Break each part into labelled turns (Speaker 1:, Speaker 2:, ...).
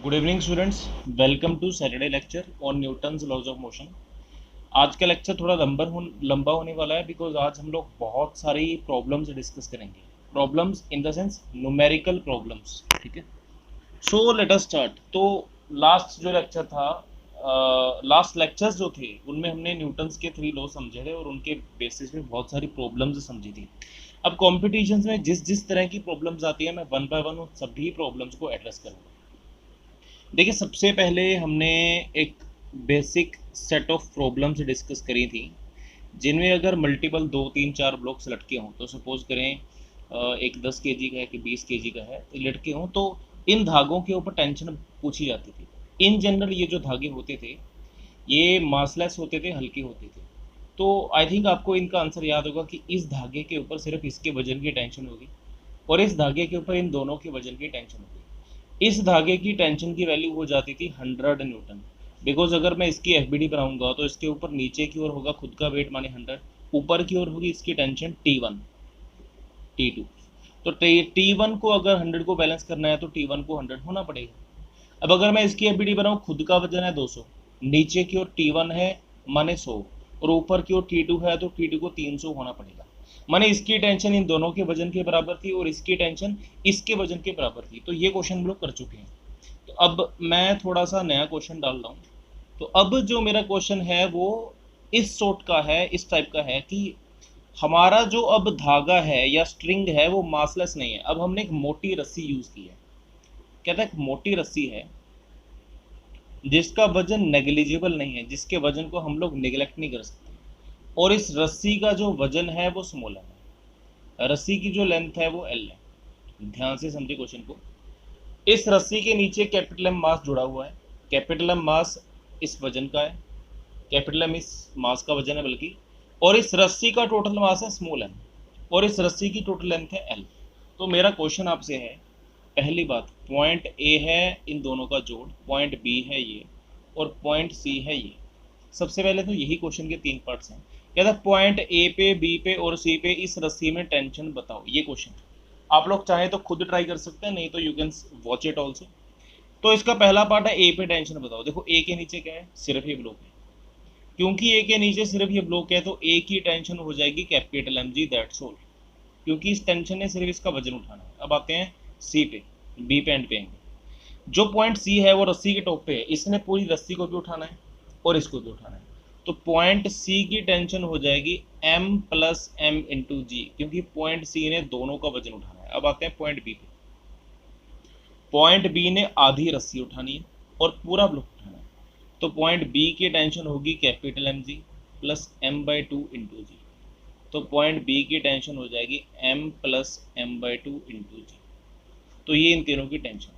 Speaker 1: Good evening students, welcome to Saturday lecture on Newton's laws of motion. आज का lecture थोड़ा लंबा होने वाला है बिकॉज आज हम लोग बहुत सारी प्रॉब्लम्स डिस्कस करेंगे। Problems in the sense numerical problems, ठीक है। So let us start. तो लास्ट जो लेक्चर था, लास्ट लेक्चर्स जो थे उनमें हमने न्यूटन्स के 3 लॉ समझे थे और उनके बेसिस पे बहुत सारी प्रॉब्लम्स समझी थी। अब कॉम्पिटिशन्स में जिस जिस तरह की प्रॉब्लम्स आती है मैं वन बाय वन उन सभी प्रॉब्लम्स को एड्रेस करूँगा। देखिए, सबसे पहले हमने एक basic set of problems discuss करी थी जिनमें अगर मल्टीपल 2 3 4 ब्लॉक्स लटके हों, तो सपोज करें एक 10 kg का है कि 20 kg का है, तो लटके हों तो इन धागों के ऊपर टेंशन पूछी जाती थी। इन जनरल ये जो धागे होते थे ये मासलेस होते थे, हल्के होते थे। तो आई थिंक आपको इनका आंसर याद होगा कि इस धागे के ऊपर सिर्फ इसके वजन की टेंशन होगी और इस धागे के ऊपर इन दोनों के वजन की टेंशन होगी। इस धागे की टेंशन की वैल्यू हो जाती थी 100 न्यूटन। बिकॉज अगर मैं इसकी एफबीडी बनाऊंगा तो इसके ऊपर नीचे की ओर होगा खुद का वेट माने 100, ऊपर की ओर होगी इसकी टेंशन T1 T2। तो T1 को अगर 100 को बैलेंस करना है तो T1 को 100 होना पड़ेगा। अब अगर मैं इसकी एफबीडी बनाऊँ, खुद का वजन है 200, नीचे की ओर T1 है माने 100 और ऊपर की ओर T2 है तो T2 को 300 होना पड़ेगा। माने इसकी टेंशन इन दोनों के वजन के बराबर थी और इसकी टेंशन इसके वजन के बराबर थी। तो ये क्वेश्चन हम लोग कर चुके हैं। तो अब मैं थोड़ा सा नया क्वेश्चन डाल रहा हूँ। तो अब जो मेरा क्वेश्चन है वो इस सॉर्ट का है, इस टाइप का है कि हमारा जो अब धागा है या स्ट्रिंग है वो मासलेस नहीं है। अब हमने एक मोटी रस्सी यूज की है। कहता है एक मोटी रस्सी है जिसका वजन नेग्लिजिबल नहीं है, जिसके वजन को हम लोग निगलेक्ट नहीं कर सकते, और इस रस्सी का जो वजन है वो स्मॉल है। रस्सी की जो लेंथ है वो L है। ध्यान से समझे क्वेश्चन को। इस रस्सी के नीचे कैपिटल एम मास जुड़ा हुआ है। कैपिटल एम मास इस वजन का है, कैपिटल एम इस मास का वजन है बल्कि, और इस रस्सी का टोटल मास है स्मॉल एम और इस रस्सी की टोटल लेंथ है L। तो मेरा क्वेश्चन आपसे है, पहली बात पॉइंट A है इन दोनों का जोड़, पॉइंट B है ये और पॉइंट C है ये। सबसे पहले तो यही क्वेश्चन के 3 पार्ट्स हैं। कहता है पॉइंट A पे, B पे और C पे इस रस्सी में टेंशन बताओ। ये क्वेश्चन आप लोग चाहे तो खुद ट्राई कर सकते हैं, नहीं तो you can watch it also. तो इसका पहला पार्ट है A पे टेंशन बताओ। देखो A के नीचे क्या है, सिर्फ ये ब्लॉक है। क्योंकि A के नीचे सिर्फ ये ब्लॉक है तो A की टेंशन हो जाएगी कैपिटल mg, दैट्स ऑल। क्योंकि इस टेंशन ने सिर्फ इसका वजन उठाना है। अब आते हैं C पे, B पे एंड पे आएंगे। जो पॉइंट C है वो रस्सी के टॉप पे है, इसने पूरी रस्सी को भी उठाना है और इसको भी उठाना है। तो पॉइंट C की टेंशन हो जाएगी M प्लस M इंटू जी, क्योंकि पॉइंट C ने दोनों का वजन उठाना है। अब आते हैं पॉइंट B पे। पॉइंट B ने आधी रस्सी उठानी है और पूरा ब्लॉक उठाना है। तो पॉइंट B की टेंशन होगी capital M g plus M/2 into g. तो पॉइंट B की टेंशन हो जाएगी M plus M/2 into g. तो ये इन तीनों की टेंशन,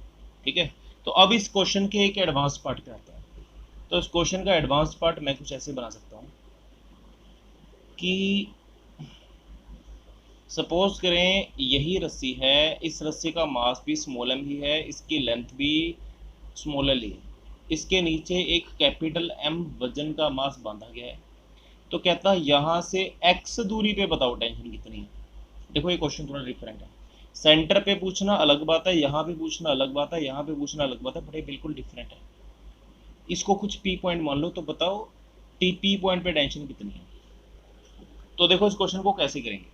Speaker 1: ठीक है। तो अब इस क्वेश्चन के एक एडवांस पार्ट पे आता है। तो इस क्वेश्चन का एडवांस पार्ट मैं कुछ ऐसे बना सकता हूँ कि सपोज करें यही रस्सी है, इस रस्सी का मास भी स्मॉल एम ही है, इसकी लेंथ भी स्मॉल एल ही है, इसके नीचे एक कैपिटल M वजन का मास बांधा गया है। तो कहता है यहाँ से x दूरी पे बताओ टेंशन कितनी है। देखो ये क्वेश्चन थोड़ा डिफरेंट है। सेंटर पे पूछना अलग बात है, यहाँ पे पूछना अलग बात है, यहाँ पे पूछना अलग बात है, बट ये बिल्कुल डिफरेंट है। इसको कुछ P पॉइंट मान लो, तो बताओ P पॉइंट पे टेंशन कितनी है। तो देखो इस क्वेश्चन को कैसे करेंगे।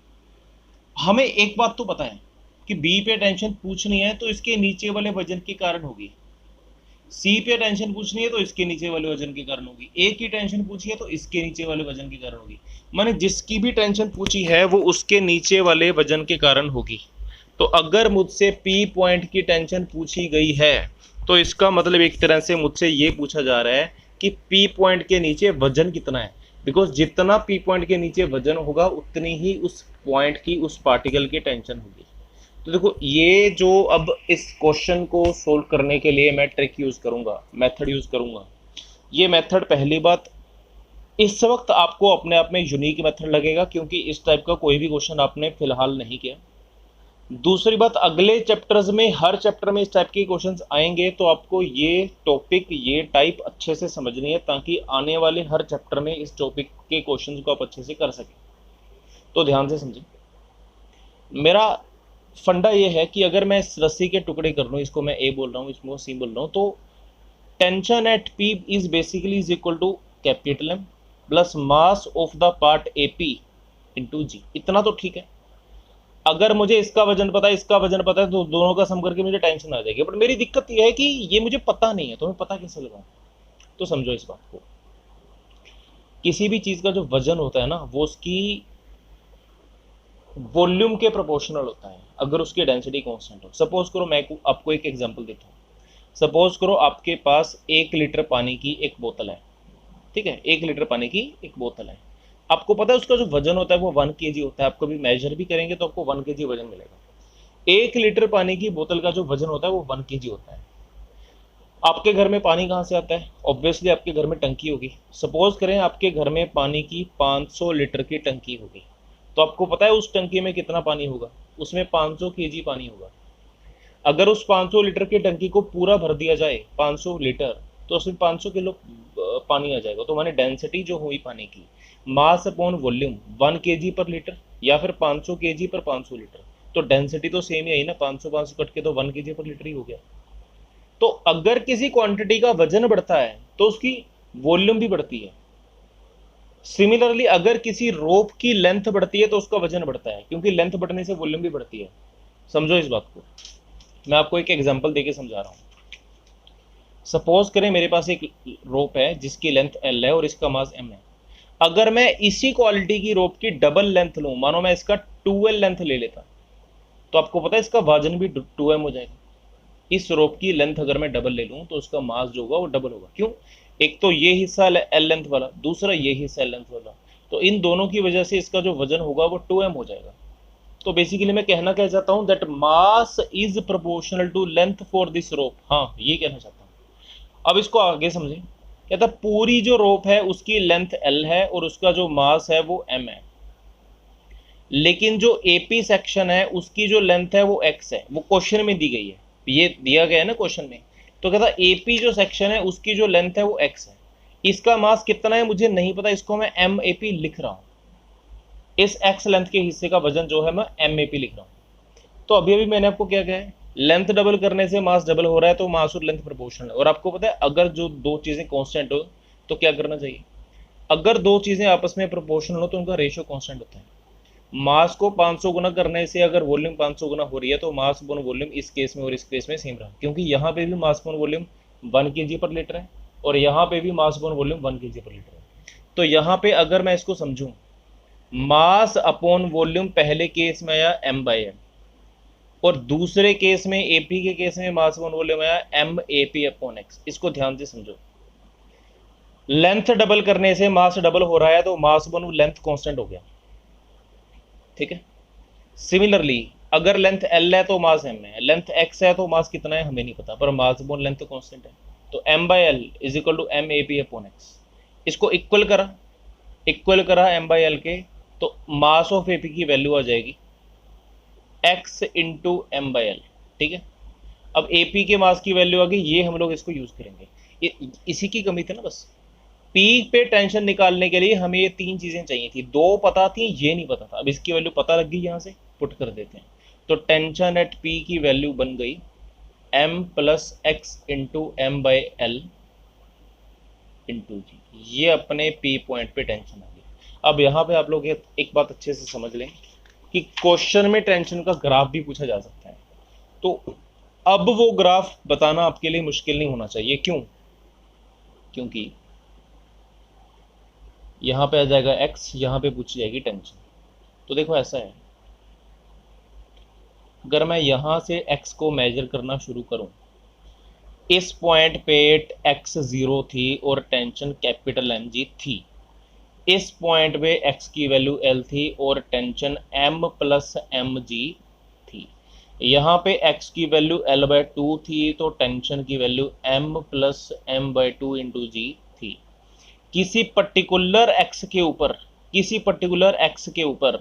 Speaker 1: हमें एक बात तो पता है कि B पे टेंशन पूछनी है तो इसके नीचे वाले वजन के कारण होगी, C पे टेंशन पूछनी है तो इसके नीचे वाले वजन के कारण होगी, A की टेंशन पूछी है तो इसके नीचे वाले वजन के कारण होगी। माने जिसकी भी टेंशन पूछी है वो उसके नीचे वाले वजन के कारण होगी। तो अगर मुझसे P पॉइंट की टेंशन पूछी गई है तो इसका मतलब एक तरह से मुझसे ये पूछा जा रहा है कि P पॉइंट के नीचे वजन कितना है। बिकॉज जितना P पॉइंट के नीचे वजन होगा उतनी ही उस पॉइंट की, उस पार्टिकल की टेंशन होगी। तो देखो ये जो अब इस क्वेश्चन को सोल्व करने के लिए मैं ट्रिक यूज करूंगा, मेथड यूज करूंगा। ये मेथड पहली बात इस वक्त आपको अपने आप में यूनिक मेथड लगेगा क्योंकि इस टाइप का कोई भी क्वेश्चन आपने फिलहाल नहीं किया। दूसरी बात, अगले चैप्टर्स में हर चैप्टर में इस टाइप के क्वेश्चंस आएंगे तो आपको ये टॉपिक, ये टाइप अच्छे से समझनी है ताकि आने वाले हर चैप्टर में इस टॉपिक के क्वेश्चंस को आप अच्छे से कर सकें। तो ध्यान से समझें। मेरा फंडा ये है कि अगर मैं इस रस्सी के टुकड़े कर लूँ, इसको मैं ए बोल रहा हूँ, इसको सी बोल रहा हूँ, तो tension at P is basically is equal to capital M plus mass of the part A P into g. इतना तो ठीक है। अगर मुझे इसका वजन पता है, इसका वजन पता है, तो दोनों का सम करके मुझे टेंशन आ जाएगी। बट मेरी दिक्कत यह है कि ये मुझे पता नहीं है, तो मैं पता कैसे लगाऊं? तो समझो इस बात को, किसी भी चीज का जो वजन होता है ना, वो उसकी वॉल्यूम के प्रोपोर्शनल होता है अगर उसकी डेंसिटी कांस्टेंट हो। सपोज करो मैं आपको एक एग्जांपल देता हूँ। सपोज करो आपके पास 1 लीटर पानी की एक बोतल है, ठीक है, 1 लीटर पानी की एक बोतल है। आपको पता है उसका जो वजन होता है वो 1 kg होता है। आप कभी मेजर भी करेंगे तो आपको 1 kg वजन मिलेगा। 1 लीटर पानी की बोतल का जो वजन होता है वो 1 kg होता है। आपके घर में पानी कहाँ से आता है? ऑब्वियसली आपके घर में टंकी होगी। सपोज करें आपके घर में पानी की 500 लीटर की टंकी होगी, तो आपको पता है उस टंकी में कितना पानी होगा? उसमें 500 kg पानी होगा। अगर उस 500 लीटर की टंकी को पूरा भर दिया जाए 500 लीटर, तो उसमें 500 किलो पानी आ जाएगा। तो माने डेंसिटी जो हुई पानी की, मास अपॉन वॉल्यूम 1 kg पर लीटर या फिर 500 kg पर 500 लीटर, तो डेंसिटी तो सेम ही आई ना, 500 500 कट के तो 1 kg पर लीटर ही हो गया। तो अगर किसी क्वांटिटी का वजन बढ़ता है तो उसकी वॉल्यूम भी बढ़ती है। सिमिलरली अगर किसी रोप की लेंथ बढ़ती है तो उसका वजन बढ़ता है, क्योंकि लेंथ बढ़ने से वॉल्यूम भी बढ़ती है। समझो इस बात को। मैं आपको एक एग्जांपल देके समझा रहा हूं। सपोज करें मेरे पास एक रोप है जिसकी लेंथ L है और इसका मास M है। अगर मैं इसी क्वालिटी की रोप की डबल लेंथ लूं, मानो मैं इसका 2L लेंथ ले लेता, तो आपको पता है इसका वजन भी 2M हो जाएगा। इस रोप की लेंथ अगर मैं डबल ले लूं तो उसका मास जो होगा वो डबल होगा। क्यों? एक तो ये हिस्सा L लेंथ वाला, दूसरा ये हिस्सा L लेंथ वाला, तो इन दोनों की वजह से इसका जो वजन होगा वो 2M हो जाएगा। तो बेसिकली मैं कहना क्या चाहता हूं, that mass is proportional to length for this rope. हाँ, ये कहना चाहता हूं। अब इसको आगे समझें। कहता पूरी जो रोप है उसकी लेंथ L है और उसका जो मास है वो M है, लेकिन जो AP सेक्शन है उसकी जो लेंथ है वो X है। वो क्वेश्चन में दी गई है, ये दिया गया है ना क्वेश्चन में। तो कहता AP जो सेक्शन है उसकी जो लेंथ है वो X है, इसका मास कितना है मुझे नहीं पता, इसको मैं MAP लिख रहा हूं। इस X लेंथ के हिस्से का वजन जो है मैं MAP लिख रहा हूं। तो अभी अभी मैंने आपको क्या कहा है, लेंथ डबल करने से मास डबल हो रहा है, तो मास और लेंथ प्रोपोर्शनल है। और आपको पता है अगर जो दो चीजें कांस्टेंट हो तो क्या करना चाहिए? अगर दो चीजें आपस में प्रोपोर्शनल हो तो उनका रेशियो कांस्टेंट होता है। मास को 500 गुना करने से अगर वॉल्यूम 500 गुना हो रही है तो मास अपॉन वॉल्यूम इस केस में और इस केस में सेम रहा, क्योंकि यहाँ पे भी मास अपॉन वॉल्यूम 1 kg पर लीटर है और यहाँ पे भी मास अपॉन वॉल्यूम 1 kg पर लीटर है। तो यहाँ पे अगर मैं इसको समझूं, मास अपॉन वॉल्यूम पहले केस में आया M/M और दूसरे केस में AP के केस में मास अपॉन वॉल्यूम आया MAP/X। इसको ध्यान से समझो। लेंथ डबल करने से मास डबल हो रहा है तो मास अपॉन लेंथ कांस्टेंट हो गया, ठीक है। सिमिलरली अगर लेंथ L है तो मास M है, लेंथ X है तो मास कितना है हमें नहीं पता, पर मास अपॉन लेंथ तो कांस्टेंट है। तो M/L is equal to MAP/X। इसको इक्वल करा M/L के, तो मास ऑफ AP की वैल्यू आ जाएगी X इंटू M/L, ठीक है। अब AP के मास की वैल्यू आ गई, ये हम लोग इसको यूज करेंगे। इसी की कमी थी ना बस। P पे टेंशन निकालने के लिए हमें ये 3 चीजें चाहिए थी, 2 पता थी, ये नहीं पता था। अब इसकी वैल्यू पता लग गई, यहां से पुट कर देते हैं। तो टेंशन एट P की वैल्यू बन गई M plus X into M/L into G। ये अपने P पॉइंट पे टेंशन आ गई। अब यहाँ पे आप लोग एक बात अच्छे से समझ लें कि क्वेश्चन में टेंशन का ग्राफ भी पूछा जा सकता है, तो अब वो ग्राफ बताना आपके लिए मुश्किल नहीं होना चाहिए। क्यों? क्योंकि यहां पे आ जाएगा X, यहां पे पूछी जाएगी टेंशन। तो देखो ऐसा है, अगर मैं यहां से X को मेजर करना शुरू करूं, इस पॉइंट पे X 0 थी और टेंशन कैपिटल Mg थी। इस पॉइंट पे X की वैल्यू L थी और टेंशन M प्लस Mg थी। यहाँ पे X की वैल्यू L/2 थी तो टेंशन की value M plus M/2 into G थी। किसी पर्टिकुलर X के ऊपर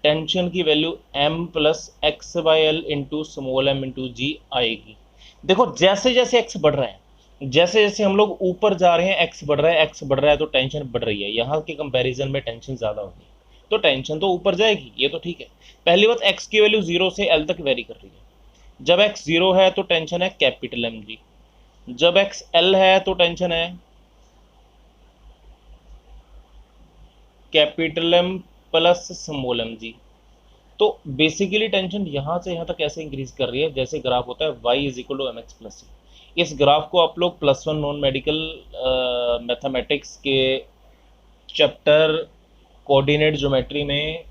Speaker 1: टेंशन की value M plus X/L into small m into G आएगी। देखो जैसे जैसे X बढ़ रहा है, जैसे जैसे हम लोग ऊपर जा रहे हैं X बढ़ रहा है तो टेंशन बढ़ रही है। यहाँ के कंपैरिजन में टेंशन ज़्यादा होगी। तो टेंशन तो ऊपर जाएगी, ये तो ठीक है। पहली बात, x की वैल्यू 0 से l तक वेरी कर रही है। जब x 0 है तो टेंशन है कैपिटल एम जी, जब x l है तो टेंशन है capital M plus small m g. तो बेसिकली टेंशन यहाँ से यहाँ तक कैसे इंक्रीज कर रही है, जैसे ग्राफ होता है y is equal to m x plus c. इस ग्राफ को आप लोग +1 नॉन मेडिकल मैथमेटिक्स के चैप्टर कोऑर्डिनेट ज्योमेट्री में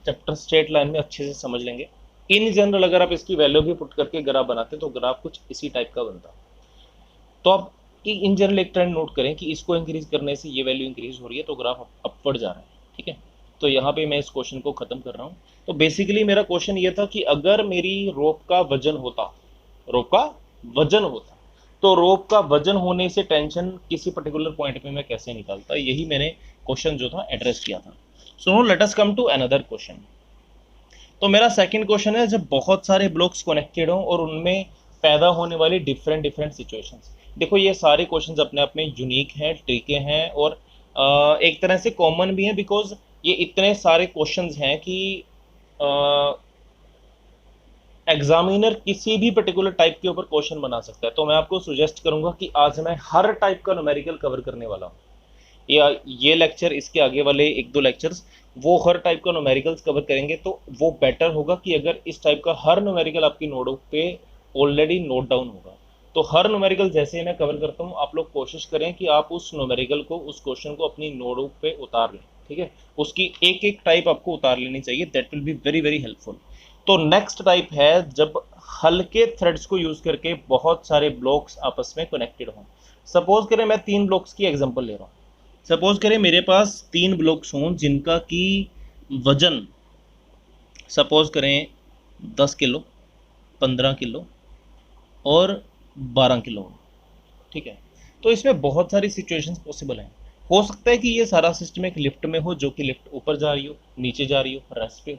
Speaker 1: चैप्टर स्ट्रेट लाइन में अच्छे से समझ लेंगे। इन जनरल अगर आप इसकी वैल्यू भी पुट करके ग्राफ बनाते तो ग्राफ कुछ इसी टाइप का बनता। तो आप इन जनरल एक ट्रेंड नोट करें कि इसको इंक्रीज करने से ये वैल्यू इंक्रीज हो रही है, तो ग्राफ अपवर्ड जा रहा है, ठीक है। तो यहाँ पे मैं इस क्वेश्चन को खत्म कर रहा हूँ। तो बेसिकली मेरा क्वेश्चन ये था कि अगर मेरी रोप का वजन होता, तो रोप का वजन होने से टेंशन किसी पर्टिकुलर पॉइंट पे मैं कैसे निकालता, यही मैंने क्वेश्चन जो था एड्रेस किया था। So let us come to another question. तो मेरा सेकंड क्वेश्चन है, जब बहुत सारे ब्लॉक्स कनेक्टेड हों और उनमें पैदा होने वाली डिफरेंट सिचुएशंस। देखो ये सारे क्वेश्चंस अपने आप में यूनिक हैं, ट्रिके हैं और एक तरह से कॉमन भी हैं, बिकॉज ये इतने सारे क्वेश्चंस हैं कि एग्जामिनर किसी भी पर्टिकुलर टाइप के ऊपर क्वेश्चन बना सकता है। तो मैं आपको सुजेस्ट करूंगा कि आज मैं हर टाइप का न्यूमेरिकल कवर करने वाला हूँ, या ये लेक्चर, इसके आगे वाले 1-2 लेक्चर्स वो हर टाइप का न्यूमेरिकल्स कवर करेंगे। तो वो बेटर होगा कि अगर इस टाइप का हर न्यूमेरिकल आपकी नोटबुक पे ऑलरेडी नोट डाउन होगा, तो हर न्यूमेरिकल जैसे ही मैं कवर करता हूँ आप लोग कोशिश करें कि आप उस न्यूमेरिकल को, उस क्वेश्चन को अपनी नोटबुक पे उतार लें, ठीक है। उसकी एक टाइप आपको उतार लेनी चाहिए, that will be very very helpful. तो नेक्स्ट टाइप है जब हल्के थ्रेड्स को यूज करके बहुत सारे ब्लॉक्स आपस में कनेक्टेड हों। सपोज करें मैं 3 ब्लॉक्स की एग्जांपल ले रहा हूँ। सपोज करें मेरे पास 3 ब्लॉक्स हों जिनका की वजन सपोज करें 10 किलो, 15 किलो और 12 किलो, ठीक है। तो इसमें बहुत सारी सिचुएशंस पॉसिबल हैं। हो सकता है कि ये सारा सिस्टम एक लिफ्ट में हो, जो कि लिफ्ट ऊपर जा रही हो, नीचे जा रही हो, रेस्ट पे हो।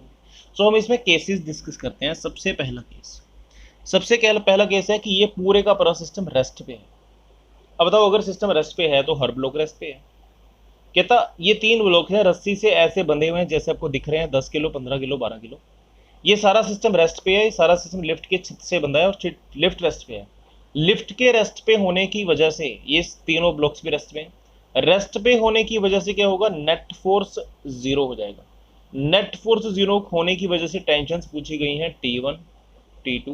Speaker 1: सो हम इसमें केसेस डिस्कस करते हैं। सबसे पहला केस है कि ये पूरे का पूरा सिस्टम रेस्ट पे है। अब बताओ, अगर सिस्टम रेस्ट पे है तो हर ब्लॉक रेस्ट पे है। कहता ये 3 ब्लॉक हैं रस्सी से ऐसे बंधे हुए हैं जैसे आपको दिख रहे हैं, 10 किलो, 15 किलो, 12 किलो। ये सारा सिस्टम रेस्ट पे है, ये सारा सिस्टम लिफ्ट के छत से बंधा है और लिफ्ट रेस्ट पे है। लिफ्ट के रेस्ट पे होने की वजह से ये तीनों ब्लॉक्स भी रेस्ट पे हैं। रेस्ट पे होने की वजह से क्या होगा, नेट फोर्स 0 हो जाएगा। नेट फोर्स 0 होने की वजह से टेंशंस पूछी गई हैं T1, T2,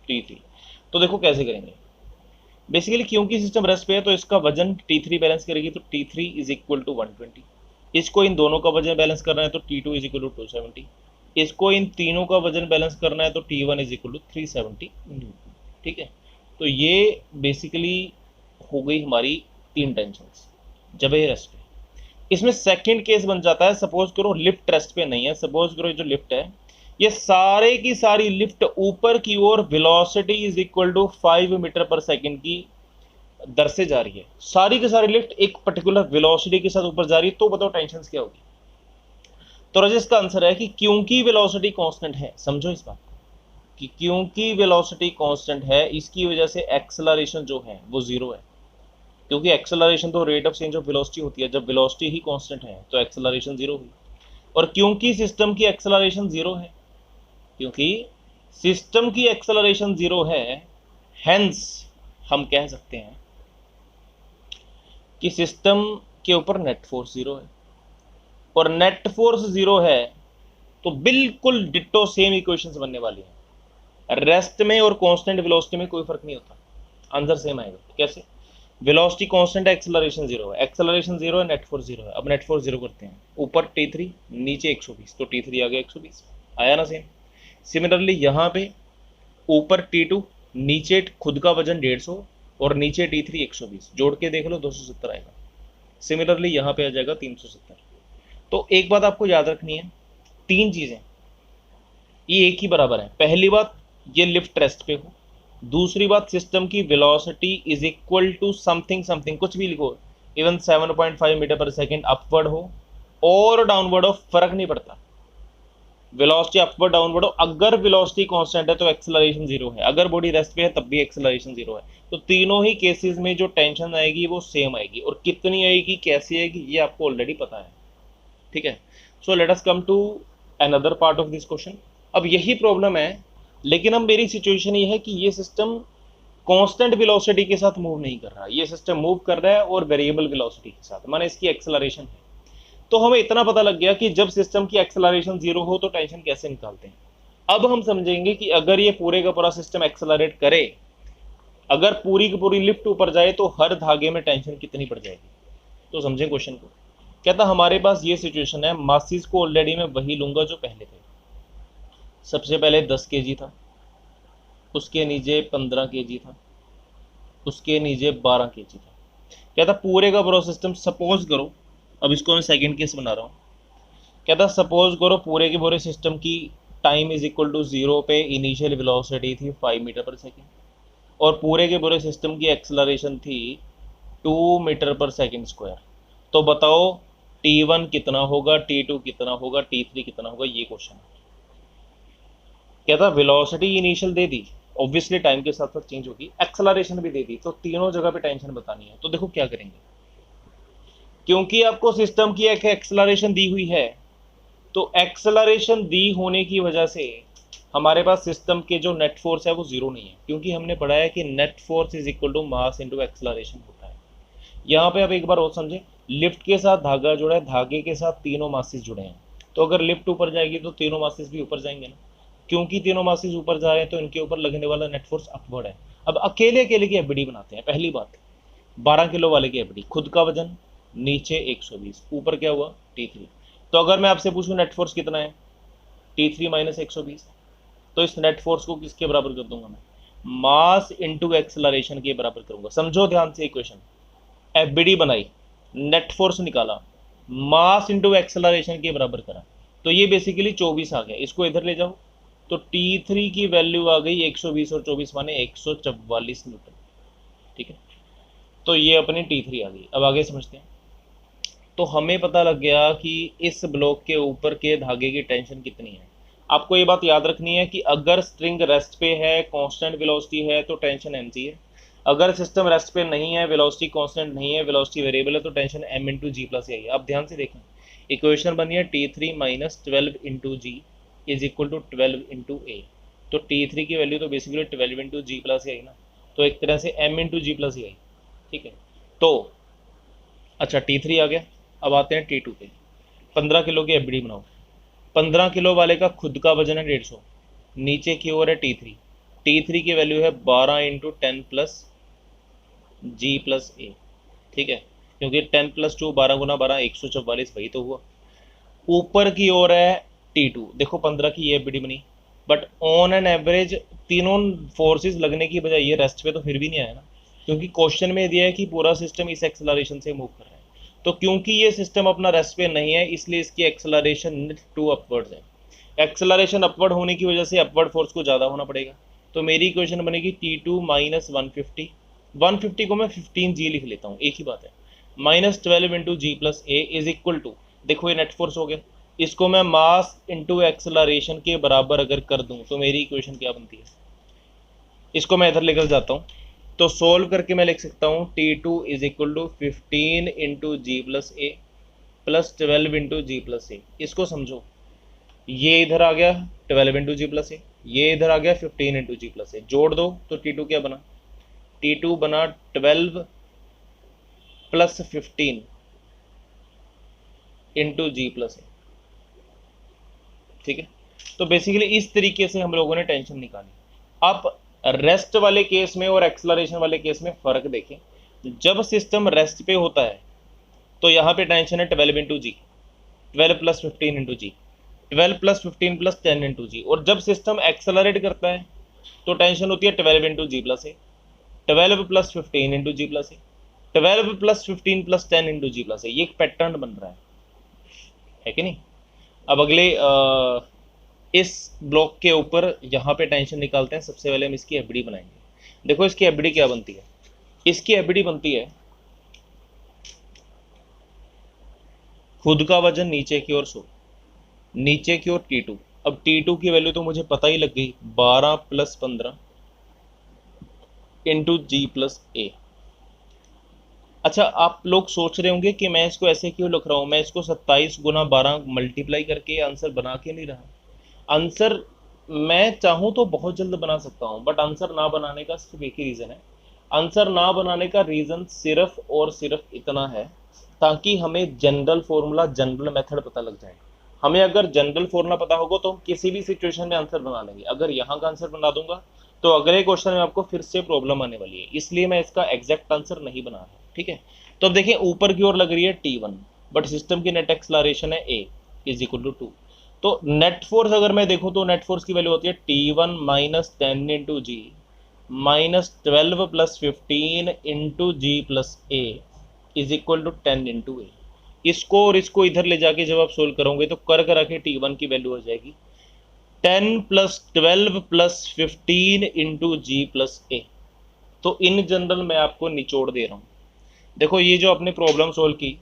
Speaker 1: T3। तो देखो कैसे करेंगे। बेसिकली क्योंकि सिस्टम रेस्ट पे है तो इसका वजन T3 बैलेंस करेगी, तो T3 इज इक्वल टू 120। इसको इन दोनों का वजन बैलेंस करना है तो T2 इज इक्वल टू 270। इसको इन तीनों का वजन बैलेंस करना है तो T1 is equal to 370 Newton, ठीक है। तो ये बेसिकली हो गई हमारी 3 टेंशंस जब ये रेस्ट पे। इसमें सेकंड केस बन जाता है, सपोज करो लिफ्ट रेस्ट पे नहीं है। सपोज करो जो लिफ्ट है, ये सारे की सारी लिफ्ट ऊपर की ओर velocity is equal to 5 metre पर सेकंड की दर से जा रही है। सारी की सारी लिफ्ट एक पर्टिकुलर वेलोसिटी के साथ ऊपर जा रही है। तो बताओ टेंशन क्या होगी। तो राजेश का आंसर है कि क्योंकि वेलोसिटी कांस्टेंट है, समझो इस बात को कि क्योंकि वेलोसिटी कांस्टेंट है इसकी वजह से एक्सेलरेशन जो है वो 0 है। क्योंकि एक्सेलरेशन तो rate of change of velocity होती है, जब वेलोसिटी ही कांस्टेंट है तो एक्सेलरेशन 0 हुई। और क्योंकि सिस्टम की एक्सेलरेशन 0 है, हेंस हम कह सकते हैं कि सिस्टम के ऊपर नेट फोर्स 0 है। और नेट फोर्स 0 है तो बिल्कुल डिट्टो सेम इक्वेशंस बनने वाली हैं। रेस्ट में और कांस्टेंट वेलोसिटी में कोई फर्क नहीं होता, आंसर सेम आएगा। कैसे? वेलोसिटी कांस्टेंट है, एक्सेलरेशन 0 है, एक्सेलरेशन 0 है, नेट फोर्स 0 है। अब नेट फोर्स 0 करते हैं, ऊपर T3 नीचे 120, तो T3 आ गया 120, आया ना सेम। सिमिलरली यहाँ पे ऊपर T2 नीचे खुद का वजन 150 और नीचे T3 120, जोड़ के देख लो 270 आएगा। सिमिलरली यहाँ पे आ जाएगा 370। तो एक बात आपको याद रखनी है, 3 चीजें ये एक ही बराबर है। पहली बात, ये लिफ्ट रेस्ट पे हो। दूसरी बात, सिस्टम की velocity is equal to something something, कुछ भी लिखो, इवन 7.5 मीटर पर सेकेंड अपवर्ड हो और डाउनवर्ड हो, फर्क नहीं पड़ता। वेलोसिटी अपवर्ड डाउनवर्ड हो, अगर वेलोसिटी कांस्टेंट है तो एक्सेलरेशन 0 है, अगर बॉडी रेस्ट पे है तब भी एक्सेलरेशन 0 है। तो तीनों ही केसेस में जो टेंशन आएगी वो सेम आएगी। और कितनी आएगी, कैसी आएगी, ये आपको ऑलरेडी पता है, ठीक है। So let us come to another part of this question. अब यही प्रॉब्लम है, लेकिन अब मेरी सिचुएशन ये है कि ये सिस्टम कांस्टेंट वेलोसिटी के साथ मूव नहीं कर रहा, ये सिस्टम मूव कर रहा है और वेरिएबल वेलोसिटी के साथ, माने इसकी एक्सेलरेशन है। तो हमें इतना पता लग गया कि जब सिस्टम की एक्सेलरेशन जीरो हो तो टेंशन कैसे निकालते हैं। अब हम समझेंगे कि अगर ये पूरे का पूरा सिस्टम एक्सेलरेट करे, अगर पूरी की पूरी लिफ्ट ऊपर जाए तो हर धागे में टेंशन कितनी पड़ जाएगी। तो समझें क्वेश्चन को। कहता हमारे पास ये सिचुएशन है, मासिस को ऑलरेडी मैं वही लूंगा जो पहले थे। सबसे पहले 10 kg था, उसके नीचे 15 kg था, उसके नीचे 12 kg था। कहता पूरे का पूरा सिस्टम, सपोज करो, अब इसको मैं सेकंड केस बना रहा हूँ। कहता सपोज करो पूरे के पूरे सिस्टम की टाइम इज इक्वल टू 0 पे इनिशियल वेलोसिटी थी 5 मीटर पर सेकेंड, और पूरे के पूरे सिस्टम की एक्सेलरेशन थी 2 मीटर पर सेकेंड स्क्वायर। तो बताओ T1 कितना होगा, T2 कितना होगा, T3 कितना होगा, ये क्वेश्चन है। कहता वेलोसिटी इनिशियल दे दी, ऑब्वियसली टाइम के साथ साथ चेंज होगी, एक्सेलरेशन भी दे दी, तो तीनों जगह पे टेंशन बतानी है। तो देखो क्या करेंगे, क्योंकि आपको सिस्टम की एक एक्सेलरेशन दी हुई है, तो एक्सेलरेशन दी होने की वजह से हमारे पास सिस्टम के जो नेट फोर्स है वो जीरो नहीं है, क्योंकि हमने पढ़ा है कि net force is equal to mass into acceleration होता है। यहाँ पे अब एक बार और समझें, लिफ्ट के साथ धागा जुड़ा है, धागे के साथ तीनों मासेस जुड़े हैं, तो अगर लिफ्ट ऊपर जाएगी तो तीनों मासेस भी ऊपर जाएंगे ना, क्योंकि तीनों मासेस ऊपर जा रहे हैं तो इनके ऊपर लगने वाला नेट फोर्स अपवर्ड है। अब अकेले अकेले की एफबीडी बनाते हैं। पहली बात, 12 किलो वाले की एफबीडी, खुद का वजन नीचे 120, ऊपर क्या हुआ T3। तो अगर मैं आपसे पूछूं नेट फोर्स कितना है, T3 माइनस 120, तो इस नेट फोर्स को किसके बराबर कर दूंगा मैं, मास इनटू एक्सेलरेशन के बराबर करूंगा। समझो ध्यान से इक्वेशन, एफबीडी बनाई, नेट फोर्स निकाला, मास इनटू एक्सेलरेशन के बराबर करा, तो ये बेसिकली 24 आ गया। इसको इधर ले जाओ तो T3 की वैल्यू आ गई 120 और 24 माने 144 न्यूटन। ठीक है, तो ये अपनी T3 आ गई। अब आगे समझते हैं। तो हमें पता लग गया कि इस ब्लॉक के ऊपर के धागे की टेंशन कितनी है। आपको ये बात याद रखनी है कि अगर स्ट्रिंग रेस्ट पे है, कांस्टेंट वेलोसिटी है, तो टेंशन mc है। अगर सिस्टम रेस्ट पे नहीं है, वेलोसिटी कांस्टेंट नहीं है, वेलोसिटी वेरिएबल है, तो tension m into g plus a है। अब ध्यान से देखें, इक्वेशन बनी है T3 minus 12 into g is equal to 12 into a. तो T3 की वैल्यू तो basically 12 into g plus a आई ना, तो एक तरह से m into g plus a आई। ठीक है, तो अच्छा T3 आ गया। अब आते हैं T2 पे। 15 किलो की एफबीडी बनाओ, 15 किलो वाले का खुद का वजन है 150, नीचे की ओर है T3, T3 की वैल्यू है 12 into 10 plus ji plus a. ठीक है, क्योंकि 10 प्लस 2 12 गुना 12 144, वही तो हुआ। ऊपर की ओर है T2, देखो 15 की ये एफबीडी बनी, बट ऑन एन एवरेज तीनों फोर्सेस लगने की बजाय ये रेस्ट पे तो फिर भी नहीं आया ना, क्योंकि क्वेश्चन में दिया है कि पूरा सिस्टम इस एक्सेलरेशन से मूव कर रहा है। तो क्योंकि ये सिस्टम अपना रेस्ट पे नहीं है, इसलिए इसकी एक्सेलरेशन 2 अपवर्ड्स है। एक्सेलरेशन अपवर्ड होने की वजह से अपवर्ड फोर्स को ज़्यादा होना पड़ेगा। तो मेरी इक्वेशन बनेगी T2 माइनस 150, 150 को मैं 15G लिख लेता हूँ, एक ही बात है, minus 12 into g plus a is equal to, देखो ये नेट फोर्स हो गया, इसको मैं मास इंटू एक्सेलरेशन के बराबर अगर कर दूं तो मेरी इक्वेशन क्या बनती है, इसको मैं इधर लेकर जाता हूँ, तो सोल्व करके मैं लिख सकता हूँ T2 is equal to 15 into g plus a plus 12 into g plus a. इसको समझो, ये इधर आ गया 12 इंटू जी प्लस ए, ये इधर आ गया 15 इंटू जी प्लस ए, जोड़ दो तो T2 क्या बना, T2 बना 12 plus 15 into g plus a. ठीक है, तो बेसिकली इस तरीके से हम लोगों ने टेंशन निकाली। आप रेस्ट वाले केस में और एक्सेलरेशन वाले केस में फ़र्क देखें। जब सिस्टम रेस्ट पे होता है तो यहाँ पे टेंशन है 12 इंटू जी, 12 प्लस 15 इंटू जी, 12 प्लस 15 प्लस 10 इंटू जी। और जब सिस्टम एक्सेलरेट करता है तो टेंशन होती है 12 इंटू जी प्लस ए, 12 प्लस 15 इंटू जी प्लस ए, 12 plus 15 plus 10 into g plus ए। ये एक पैटर्न बन रहा है कि नहीं। अब अगले इस ब्लॉक के ऊपर यहाँ पे टेंशन निकालते हैं। सबसे पहले हम इसकी एफबीडी बनाएंगे। देखो इसकी एफबीडी क्या बनती है, इसकी एफबीडी बनती है खुद का वजन नीचे की ओर 100, नीचे की ओर T2। अब T2 की वैल्यू तो मुझे पता ही लग गई, 12 प्लस 15 इंटू जी प्लस ए। अच्छा, आप लोग सोच रहे होंगे कि मैं इसको ऐसे क्यों लिख रहा हूँ, मैं इसको 27 गुना 12 मल्टीप्लाई करके आंसर बना के नहीं रहा। आंसर मैं चाहूँ तो बहुत जल्द बना सकता हूँ, बट आंसर ना बनाने का सिर्फ एक ही रीज़न है। आंसर ना बनाने का रीज़न सिर्फ और सिर्फ इतना है, ताकि हमें जनरल फॉर्मूला, जनरल मेथड पता लग जाए। हमें अगर जनरल फॉर्मूला पता होगा तो हम किसी भी सिचुएशन में आंसर बना लेंगे। अगर यहाँ का आंसर बना दूंगा तो अगले क्वेश्चन में आपको फिर से प्रॉब्लम आने वाली है, इसलिए मैं इसका एग्जैक्ट आंसर नहीं बना रहा। ठीक है, तो अब देखिए ऊपर की ओर लग रही है T1, बट सिस्टम की नेट एक्सलरेशन है A इज इक्वल टू 2। तो नेट फोर्स अगर मैं देखूं तो नेट फोर्स की वैल्यू होती है T1 minus 10 into g minus 12 plus 15 into g plus a is equal to 10 into a. इसको और इसको इधर ले जाके जब आप सोल्व करोगे तो कर कर के T1 की वैल्यू हो जाएगी 10 plus 12 plus 15 into g plus a. तो इन जनरल मैं आपको निचोड़ दे रहा हूँ। देखो ये जो आपने प्रॉब्लम सोल्व की,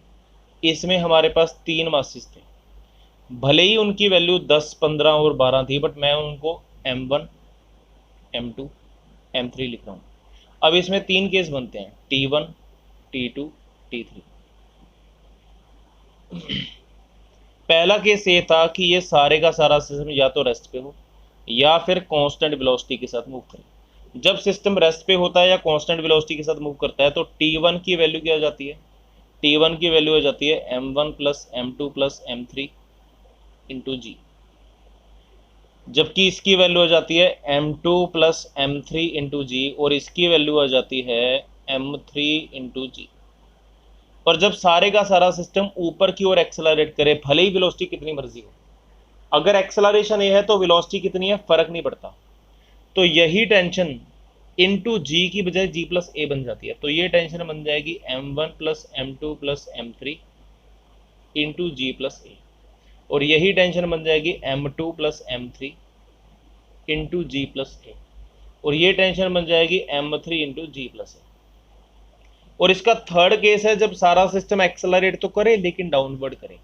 Speaker 1: इसमें हमारे पास 3 मासेस थे, भले ही उनकी वैल्यू 10, 15 और 12 थी, बट मैं उनको M1, M2, M3 लिख रहा हूँ। अब इसमें 3 केस बनते हैं, T1, T2, T3। पहला केस ये था कि ये सारे का सारा सिस्टम या तो रेस्ट पे हो या फिर कांस्टेंट वेलोसिटी के साथ मूव करे। जब सिस्टम रेस्ट पे होता है या कांस्टेंट वेलोसिटी के साथ मूव करता है तो T1 की वैल्यू क्या हो जाती है? T1 की वैल्यू हो जाती है M1 plus M2 plus M3 into जी, जबकि इसकी वैल्यू हो जाती है M2 प्लस M3 इंटू जी, और इसकी वैल्यू हो जाती है M3 इंटू जी। और जब सारे का सारा सिस्टम ऊपर की ओर एक्सेलरेट करे, भले ही वेलोसिटी कितनी मर्जी हो, अगर एक्सेलरेशन ये है तो वेलोसिटी कितनी है फर्क नहीं पड़ता। तो यही टेंशन इनटू जी की बजाय जी प्लस ए बन जाती है। तो ये टेंशन बन जाएगी M1 plus M2 plus M3 into g plus a, और यही टेंशन बन जाएगी M2 plus M3 into g plus a, और ये टेंशन बन जाएगी M3 into g plus a. और इसका थर्ड केस है जब सारा सिस्टम एक्सेलरेट तो करे लेकिन डाउनवर्ड करे।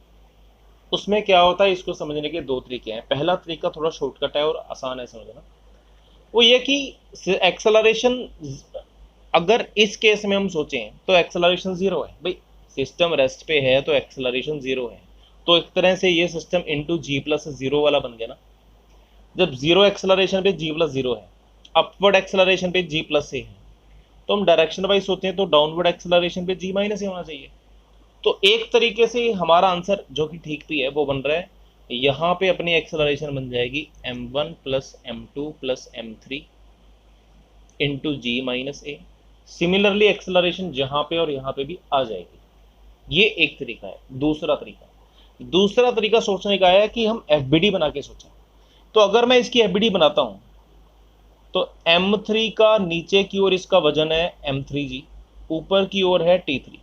Speaker 1: उसमें क्या होता है, इसको समझने के 2 तरीके हैं। पहला तरीका थोड़ा शॉर्टकट है और आसान है समझना, वो ये कि एक्सेलरेशन, अगर इस केस में हम सोचें तो एक्सेलरेशन 0 है। भाई सिस्टम रेस्ट पे है तो एक्सेलरेशन 0 है, तो एक तरह से ये सिस्टम इंटू जी प्लस 0 वाला बन गया ना। जब 0 एक्सेलरेशन पे जी प्लस 0 है, अपवर्ड एक्सेलरेशन पे जी प्लस से है, तो हम डायरेक्शन वाइज सोचते हैं तो डाउनवर्ड एक्सेलरेशन पे जी माइनस होना चाहिए। तो एक तरीके से हमारा आंसर जो कि ठीक भी है वो बन रहा है, यहाँ पे अपनी एक्सेलरेशन बन जाएगी M1 plus M2 plus M3 into g minus a. Similarly acceleration जहाँ पे और यहाँ पे भी आ जाएगी। ये एक तरीका है। दूसरा तरीका सोचने का है कि हम FBD बना के सोचें। तो अगर मैं इसकी FBD बनाता हूँ तो M3 का नीचे की ओर इसका वजन है M3G, ऊपर की ओर है T3,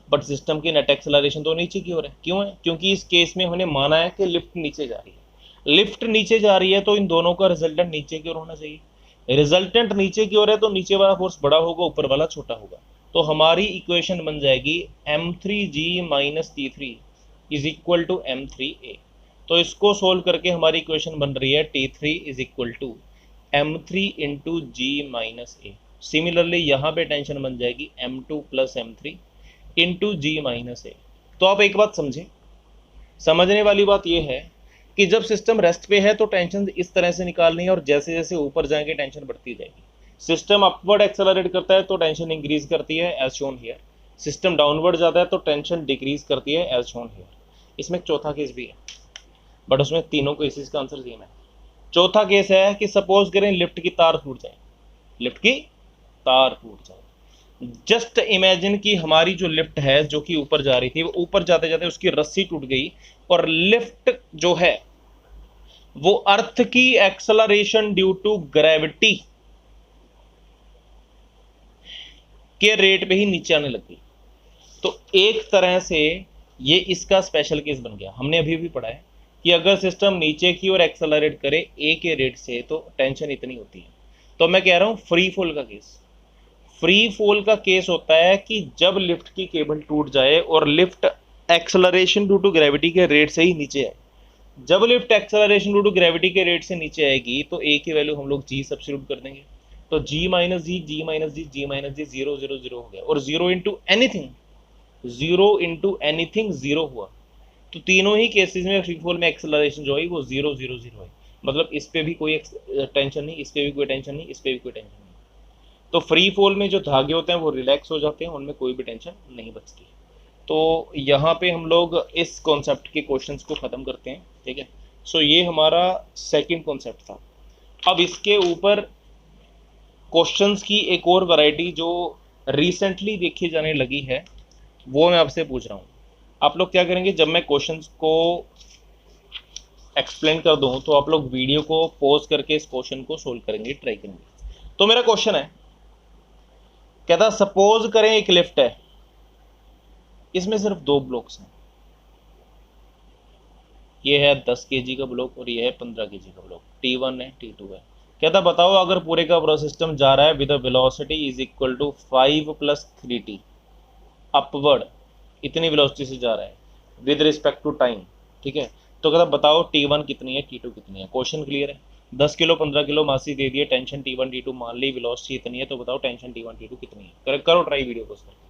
Speaker 1: बट सिस्टम की नेट एक्सेलरेशन तो नीचे की ओर है। क्यों है? क्योंकि इस केस में हमने माना है कि लिफ्ट नीचे जा रही है। लिफ्ट नीचे जा रही है तो इन दोनों का रिजल्टेंट नीचे की ओर होना चाहिए। रिजल्टेंट नीचे की ओर है तो नीचे वाला फोर्स बड़ा होगा, ऊपर वाला छोटा होगा। तो हमारी इक्वेशन बन जाएगी M3G minus T3 is equal to M3A। तो इसको सोल्व करके हमारी इक्वेशन बन रही है T3 is equal to M3 into g minus a. Similarly यहाँ पे टेंशन बन जाएगी M2 plus M3 into g minus a. तो आप एक बात समझें, समझने वाली बात यह है कि जब सिस्टम रेस्ट पे है तो टेंशन इस तरह से निकालनी है, और जैसे जैसे ऊपर जाएंगे टेंशन बढ़ती जाएगी। सिस्टम अपवर्ड एक्सेलरेट करता है तो टेंशन इंक्रीज करती है as shown here, system downward जाता है तो टेंशन डिक्रीज करती है एज शोन हियर। इसमें एक चौथा केस भी है, बट उसमें तीनों केसेस का आंसर सेम है। चौथा केस है कि सपोज करें लिफ्ट की तार टूट जाए, लिफ्ट की तार टूट जाए। जस्ट इमेजिन कि हमारी जो लिफ्ट है जो कि ऊपर जा रही थी, वो ऊपर जाते जाते उसकी रस्सी टूट गई, और लिफ्ट जो है वो अर्थ की एक्सेलरेशन ड्यू टू ग्रेविटी के रेट पे ही नीचे आने लग गई। तो एक तरह से ये इसका स्पेशल केस बन गया। हमने अभी भी पढ़ा है कि अगर सिस्टम नीचे की ओर एक्सेलरेट करे ए के रेट से तो टेंशन इतनी होती है। तो मैं कह रहा हूं फ्री फॉल का केस, फ्री फॉल का केस होता है कि जब लिफ्ट की केबल टूट जाए और lift acceleration due to gravity के रेट से ही नीचे आए। जब lift acceleration due to gravity के रेट से नीचे आएगी तो ए की वैल्यू हम लोग जी सब्स्टिट्यूट कर देंगे, तो g माइनस जी, जी माइनस जी, जी माइनस जी, 0 0 0 हो गया, और 0 इंटू एनीथिंग, 0 हुआ। तो तीनों ही केसेस में फ्री फॉल में एक्सेलरेशन जो है वो 0 0 0 है। मतलब इस पे भी कोई टेंशन नहीं, इस पे भी कोई टेंशन नहीं, इस पे भी कोई टेंशन नहीं। तो फ्री फॉल में जो धागे होते हैं वो रिलैक्स हो जाते हैं, उनमें कोई भी टेंशन नहीं बचती। तो यहाँ पे हम लोग इस कॉन्सेप्ट के क्वेश्चंस को ख़त्म करते हैं, ठीक है। सो ये हमारा सेकंड कॉन्सेप्ट था। अब इसके ऊपर क्वेश्चंस की एक और वैरायटी जो रिसेंटली देखी जाने लगी है वो मैं आपसे पूछ रहा हूँ। आप लोग क्या करेंगे, जब मैं क्वेश्चंस को एक्सप्लेन कर दूं तो आप लोग वीडियो को पॉज करके इस क्वेश्चन को सोल्व करेंगे, ट्राई करेंगे। तो मेरा क्वेश्चन है, कहता सपोज करें एक लिफ्ट है, इसमें सिर्फ 2 ब्लॉक्स हैं, ये है 10 kg का ब्लॉक और ये है 15 kg का ब्लॉक, T1 है T2 है। कहता बताओ अगर पूरे का पूरा सिस्टम जा रहा है with velocity is equal to 5 + 3t upward, इतनी वेलोसिटी से जा रहा है विद रिस्पेक्ट टू टाइम, ठीक है। तो कहता बताओ T1 कितनी है, T2 कितनी है। क्वेश्चन क्लियर है, 10 किलो 15 किलो मासी दे दिए, टेंशन T1 T2 मान ली, वेलोसिटी इतनी है, तो बताओ टेंशन T1 T2 कितनी है। करो ट्राई वीडियो को सर।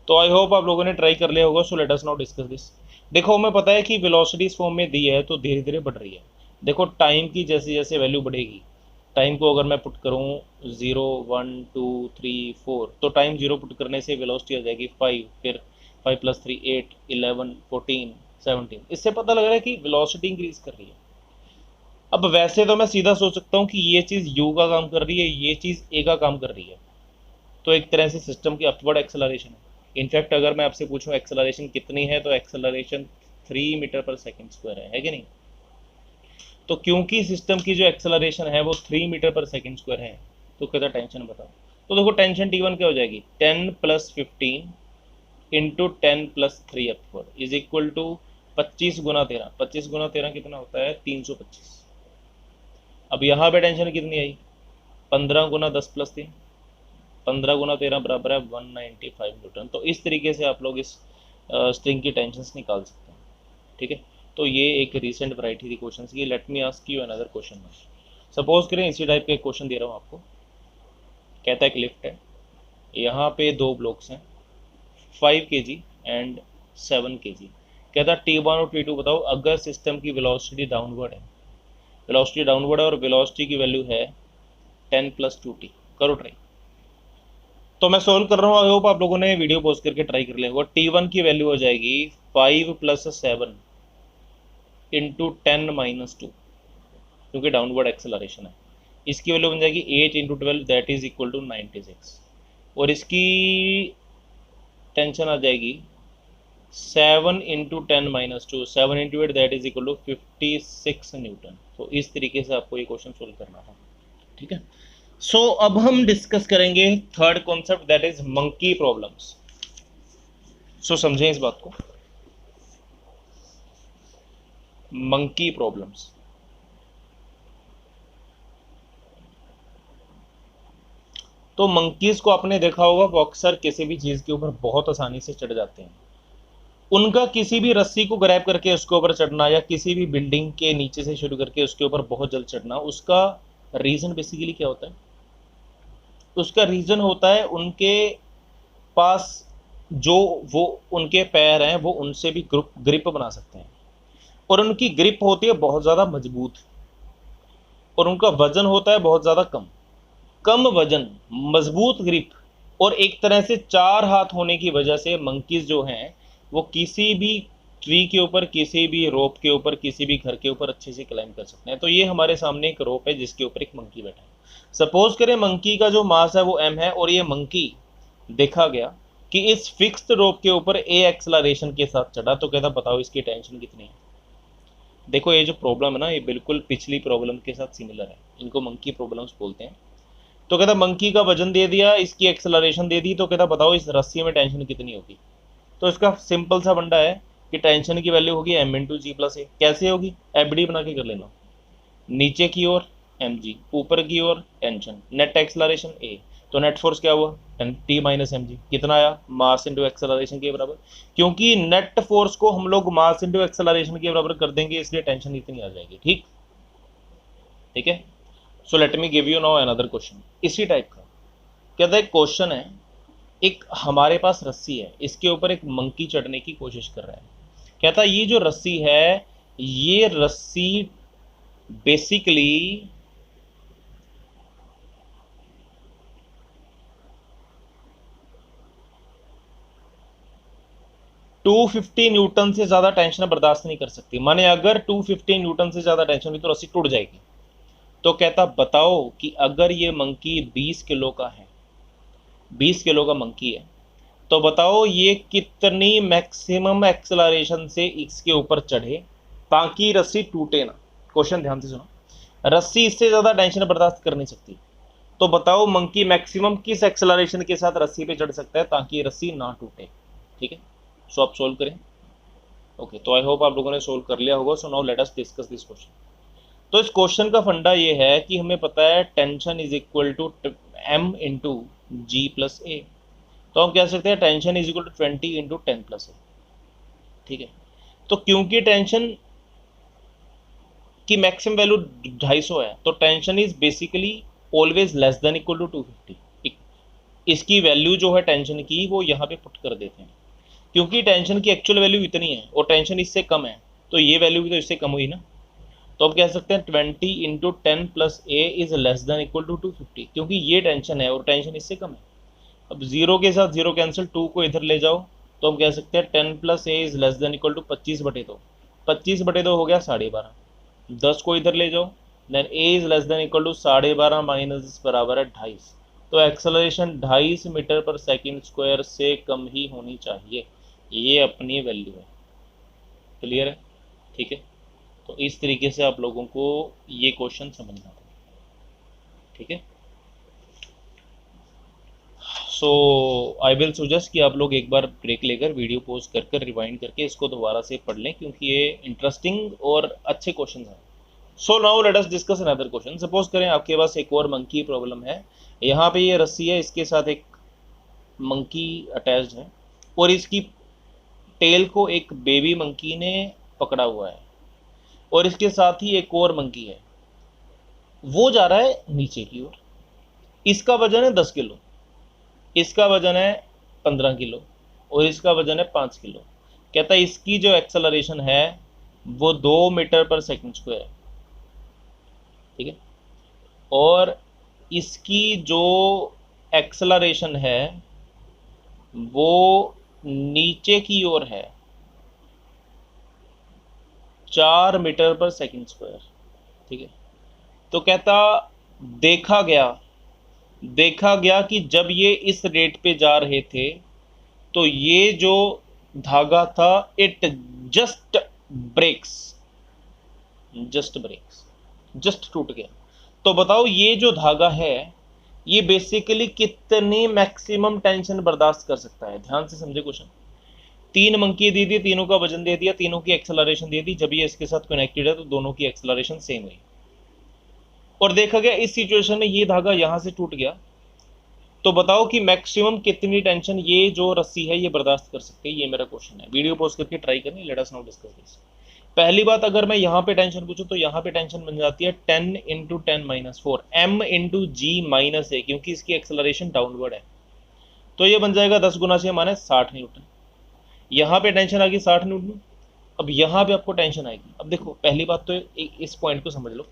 Speaker 1: तो आई होप आप लोगों ने ट्राई कर लिया होगा। सो let us now discuss this. देखो हमें पता है कि वेलोसिटी इस फॉर्म में दी है तो धीरे धीरे बढ़ रही है। देखो टाइम की जैसे जैसे वैल्यू बढ़ेगी, टाइम को अगर मैं पुट करूँ 0 1 2 3 4, तो टाइम 0 पुट करने से वेलोसिटी आ जाएगी 5, फिर 5 + 3 8 11 14 17। इससे पता लग रहा है कि वेलोसिटी इंक्रीज कर रही है। अब वैसे तो मैं सीधा सोच सकता हूँ कि ये चीज़ u का काम कर रही है, ये चीज़ a का काम कर रही है, तो एक तरह से सिस्टम की अपवर्ड एक्सेलरेशन है। इनफैक्ट अगर मैं आपसे पूछूं एक्सेलरेशन कितनी है, तो एक्सेलरेशन 3 मीटर/सेकंड स्क्वायर है कि नहीं। तो क्योंकि सिस्टम की जो एक्सेलरेशन है वो 3 मीटर/सेकंड स्क्वायर है, तो कहता टेंशन बताओ। तो देखो टेंशन T1 क्या हो जाएगी, 10 + 15 into 10 + 3 upward is equal to 25 × 13। 25 × 13 कितना होता है, 325। अब यहाँ पे टेंशन कितनी आई, 15 × 10 + 3, 15 × 13 बराबर है 195 न्यूटन। तो इस तरीके से आप लोग इस स्ट्रिंग की टेंशन्स निकाल सकते हैं, ठीक है। तो ये एक रीसेंट वैरायटी थी क्वेश्चन की। Let me ask you another question. Suppose करें इसी टाइप का एक क्वेश्चन दे रहा हूँ आपको। कहता है कि लिफ्ट है, यहाँ पे 2 ब्लॉक्स हैं 5 kg एंड 7 kg। कहता T1 और T2 बताओ अगर सिस्टम की वेलोसिटी डाउनवर्ड है, वेलोसिटी डाउनवर्ड है और वेलोसिटी की वैल्यू है 10 + 2t। करो ट्राई। तो मैं सोल्व कर रहा हूँ, आई होप आप लोगों ने वीडियो पॉज करके ट्राई कर लिया होगा। T1 की वैल्यू हो जाएगी 5 + 7 इंटू 10 - 2, क्योंकि डाउनवर्ड एक्सेलरेशन है। इसकी वैल्यू बन जाएगी 8 × 12 दैट इज इक्वल टू 96, और इसकी टेंशन आ जाएगी 7 × 10 - 2, 7 × 8 that is equal to 56 newton. तो इस तरीके से आपको ये क्वेश्चन सोल्व करना है, ठीक है। सो अब हम डिस्कस करेंगे third concept that is monkey problems. So समझें इस बात को, मंकी प्रॉब्लम्स। तो मंकीज को आपने देखा होगा वो अक्सर किसी भी चीज के ऊपर बहुत आसानी से चढ़ जाते हैं। उनका किसी भी रस्सी को ग्रैब करके उसके ऊपर चढ़ना या किसी भी बिल्डिंग के नीचे से शुरू करके उसके ऊपर बहुत जल्द चढ़ना, उसका रीजन बेसिकली क्या होता है, उसका रीजन होता है उनके पास जो वो उनके पैर हैं वो उनसे भी ग्रिप बना सकते हैं, और उनकी ग्रिप होती है बहुत ज़्यादा मजबूत, और उनका वजन होता है बहुत ज़्यादा कम। कम वजन, मजबूत ग्रिप और एक तरह से 4 हाथ होने की वजह से मंकीज जो हैं वो किसी भी ट्री के ऊपर, किसी भी रोप के ऊपर, किसी भी घर के ऊपर अच्छे से क्लाइंब कर सकते हैं। तो ये हमारे सामने एक रोप है जिसके ऊपर एक मंकी बैठा है। सपोज करें मंकी का जो मास है वो m है, और ये मंकी देखा गया कि इस फिक्स्ड रोप के ऊपर a एक्सेलरेशन के साथ चढ़ा, तो कहता बताओ इसकी टेंशन कितनी है। देखो ये जो प्रॉब्लम है ना, ये बिल्कुल पिछली प्रॉब्लम के साथ सिमिलर है, इनको मंकी प्रॉब्लम्स बोलते हैं। तो कहता मंकी का वजन दे दिया, इसकी एक्सेलरेशन दे दी, तो कहता बताओ इस रस्सी में टेंशन कितनी होगी। तो इसका सिंपल सा फंडा है कि टेंशन की वैल्यू होगी m × g + a। कैसे होगी, एफडी बना के कर लेना, नीचे की ओर mg, ऊपर की ओर टेंशन, नेट एक्सेलरेशन a, तो नेट फोर्स क्या हुआ t - mg, कितना आया, मास इंटू एक्सेलरेशन के बराबर। क्योंकि नेट फोर्स को हम लोग मास इंटू एक्सेलरेशन के बराबर कर देंगे, इसलिए टेंशन इतनी आ जाएगी, ठीक है। So let me give you now another question इसी टाइप का। कहता है क्वेश्चन है, एक हमारे पास रस्सी है, इसके ऊपर एक मंकी चढ़ने की कोशिश कर रहा है। कहता है ये जो रस्सी है, ये रस्सी बेसिकली 250 न्यूटन से ज्यादा टेंशन बर्दाश्त नहीं कर सकती। माने अगर 250 न्यूटन से ज्यादा टेंशन हुई तो रस्सी टूट जाएगी। तो कहता बताओ कि अगर ये मंकी 20 किलो का है, 20 किलो का मंकी है, तो बताओ ये कितनी मैक्सिमम एक्सेलरेशन से इसके ऊपर चढ़े ताकि रस्सी टूटे ना। क्वेश्चन ध्यान से सुनो, रस्सी इससे ज्यादा टेंशन बर्दाश्त कर नहीं सकती, तो बताओ मंकी मैक्सिमम किस एक्सेलरेशन के साथ रस्सी पे चढ़ सकता है ताकि रस्सी ना टूटे। ठीक है, सो आप सोल्व करें। ओके, तो आई होप आप लोगों ने सोल्व कर लिया होगा। So now let us discuss this question. तो इस क्वेश्चन का फंडा ये है कि हमें पता है tension is equal to m into g plus a. तो हम कह सकते हैं tension is equal to 20 into 10 plus a. ठीक है, तो क्योंकि टेंशन की मैक्सिमम वैल्यू 250 है, तो tension is basically always less than equal to 250। इसकी वैल्यू जो है टेंशन की वो यहाँ पे पुट कर देते हैं, क्योंकि टेंशन की एक्चुअल वैल्यू इतनी है और टेंशन इससे कम है, तो ये वैल्यू भी तो इससे कम हुई ना। तो अब कह सकते हैं 20 into 10 plus a is less than equal to 250, क्योंकि ये टेंशन है और टेंशन इससे कम है। अब जीरो के साथ जीरो कैंसिल, 2 को इधर ले जाओ, तो हम कह सकते हैं 10 plus a is less than equal to 25/2। 25/2 हो गया 12.5। 10 को इधर ले जाओ, then a is less than equal to 12.5 minus बराबर है 2.5। तो एक्सेलरेशन 2.5 मीटर पर सेकेंड स्क्वायर से कम ही होनी चाहिए। ये अपनी वैल्यू है। क्लियर है? ठीक है, तो इस तरीके से आप लोगों को ये क्वेश्चन समझना था। ठीक है, सो आई विल सजेस्ट कि आप लोग एक बार ब्रेक लेकर वीडियो पॉज कर रिवाइंड करके इसको दोबारा से पढ़ लें, क्योंकि ये इंटरेस्टिंग और अच्छे क्वेश्चन हैं। So now let us discuss another question. Suppose करें आपके पास एक और मंकी प्रॉब्लम है। यहाँ पे ये रस्सी है, इसके साथ एक मंकी अटैच्ड है और इसकी टेल को एक बेबी मंकी ने पकड़ा हुआ है, और इसके साथ ही एक और मंकी है, वो जा रहा है नीचे की ओर। इसका वजन है 10 किलो, इसका वजन है 15 किलो और इसका वजन है 5 किलो। कहता है इसकी जो एक्सेलरेशन है वो 2 मीटर पर सेकंड स्क्वायर है। ठीक है, और इसकी जो एक्सेलरेशन है वो नीचे की ओर है 4 मीटर पर सेकंड स्क्वायर। ठीक है, तो कहता देखा गया कि जब ये इस रेट पे जा रहे थे तो ये जो धागा था इट जस्ट ब्रेक्स, जस्ट टूट गया। तो बताओ ये जो धागा है ये बेसिकली कितनी मैक्सिमम टेंशन बर्दाश्त कर सकता है। ध्यान से समझे क्वेश्चन। 3 मंकी दे दिए, तीनों का वजन दे दिया, तीनों की एक्सेलरेशन दे दी। जब ये इसके साथ कनेक्टेड है तो दोनों की एक्सेलरेशन सेम हुई, और देखा गया इस सिचुएशन में ये धागा यहां से टूट गया। तो बताओ कि मैक्सिमम कितनी टेंशन ये जो रस्सी है ये बर्दाश्त कर सकती है। ये मेरा क्वेश्चन है, वीडियो पॉज करके ट्राई करनी। Let us now discuss this. पहली बात, अगर मैं यहाँ पे टेंशन पूछूं तो यहाँ पे टेंशन बन जाती है 10 into 10 minus 4 m into g minus ए, क्योंकि इसकी एक्सेलरेशन डाउनवर्ड है। तो ये बन जाएगा 10 गुना से माने 60 न्यूटन। यहाँ पे टेंशन आ गई 60 न्यूटन। अब यहाँ पे आपको टेंशन आएगी। अब देखो, पहली बात तो इस पॉइंट को समझ लो।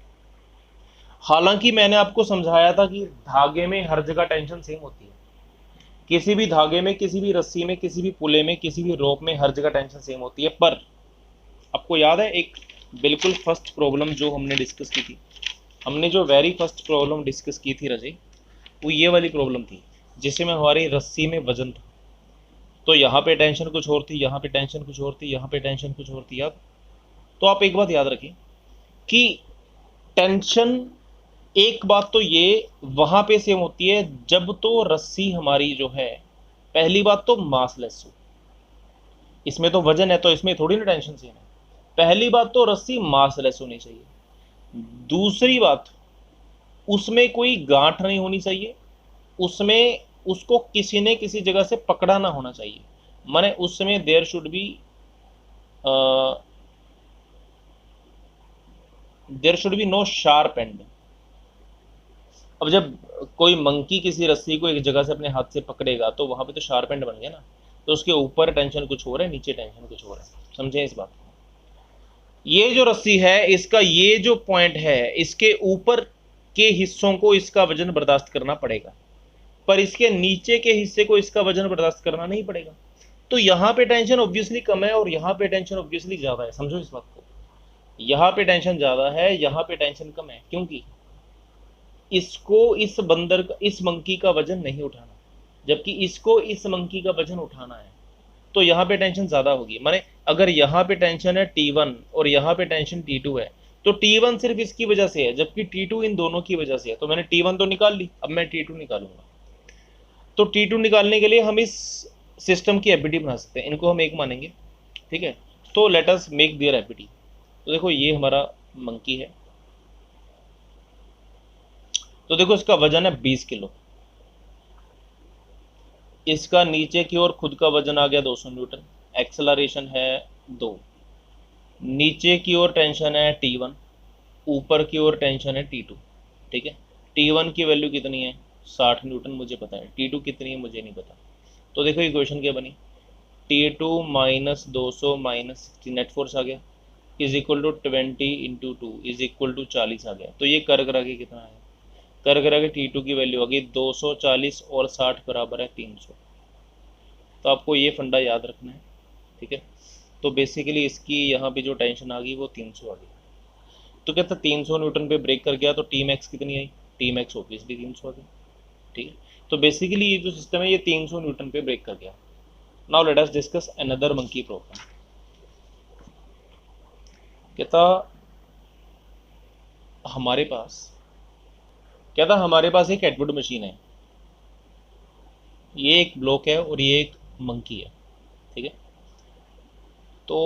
Speaker 1: हालांकि मैंने आपको समझाया था कि धागे में हर जगह टेंशन सेम होती है। किसी भी धागे में, किसी भी रस्सी में, किसी भी पुले में, किसी भी रोप में हर जगह टेंशन सेम होती है। पर आपको याद है एक बिल्कुल फर्स्ट प्रॉब्लम जो हमने डिस्कस की थी, हमने जो वेरी फर्स्ट प्रॉब्लम डिस्कस की थी रजय, वो ये वाली प्रॉब्लम थी जिसमें हमारी रस्सी में वजन था। तो यहाँ पे टेंशन कुछ और थी, यहाँ पे टेंशन कुछ और थी, यहाँ पे टेंशन कुछ और थी। याद? तो आप एक बात याद रखें कि टेंशन, एक बात तो ये वहां पे सेम होती है जब तो रस्सी हमारी जो है, पहली बात तो मासलेस हो। इसमें तो वजन है तो इसमें थोड़ी ना टेंशन सेम है। पहली बात तो रस्सी मासलेस होनी चाहिए। दूसरी बात, उसमें कोई गांठ नहीं होनी चाहिए, उसमें उसको किसी ने किसी जगह से पकड़ा ना होना चाहिए। माने उसमें there should be no sharp end. अब जब कोई मंकी किसी रस्सी को एक जगह से अपने हाथ से पकड़ेगा तो वहां पे तो शार्प एंड बन गया ना, तो उसके ऊपर टेंशन कुछ हो रहा है, नीचे टेंशन कुछ हो रहा है, समझे इस बात को। ये जो रस्सी है इसका ये जो पॉइंट है, इसके ऊपर के हिस्सों को इसका वजन बर्दाश्त करना पड़ेगा, पर इसके नीचे के हिस्से को इसका वजन बर्दाश्त करना नहीं पड़ेगा। तो यहाँ पे टेंशन ऑब्वियसली कम है और यहाँ पे टेंशन ऑब्वियसली ज्यादा है, समझो इस बात को। यहाँ पे टेंशन ज्यादा है, यहाँ पे टेंशन कम है, क्योंकि इसको इस बंदर का, इस मंकी का वजन नहीं उठाना, जबकि इसको इस मंकी का वजन उठाना है। तो यहाँ पे टेंशन ज्यादा होगी। माने अगर यहाँ पे टेंशन है T1 और यहाँ पे टेंशन T2 है, तो T1 सिर्फ इसकी वजह से है, जबकि T2 इन दोनों की वजह से है। तो मैंने T1 तो निकाल ली, अब मैं T2 निकालूंगा। तो T2 निकालने के लिए हम इस सिस्टम की एफबीटी बना सकते हैं, इनको हम एक मानेंगे, ठीक है। तो let us make their FBT. तो देखो ये हमारा मंकी है, तो देखो इसका वजन है 20 किलो, इसका नीचे की ओर खुद का वजन आ गया 200 न्यूटन, एक्सेलरेशन है 2, नीचे की ओर टेंशन है T1, ऊपर की ओर टेंशन है T2, ठीक है। T1 की वैल्यू कितनी है 60 न्यूटन मुझे पता है, T2 कितनी है मुझे नहीं पता। तो देखो इक्वेशन क्या बनी, T2 minus 200 minus 60 net force आ गया, is equal to 20 into 2 is equal to 40 आ गया। तो ये कर करा के कितना है, कर करा के T2 की वैल्यू आ गई 240 और 60 बराबर है 300। तो आपको ये फंडा याद रखना है, ठीक है। तो बेसिकली इसकी यहाँ पे जो टेंशन आ गई वो 300 आ गई। तो कहता 300 न्यूटन पे ब्रेक कर गया, तो टी मैक्स कितनी आई, टी मैक्स ऑब्वियसली 300 आ गई, ठीक है। तो बेसिकली ये जो सिस्टम है ये 300 न्यूटन पे ब्रेक कर गया। Now let us discuss another monkey problem. कहता हमारे पास एक एटवुड मशीन है, ये एक ब्लॉक है और ये एक मंकी है, ठीक है। तो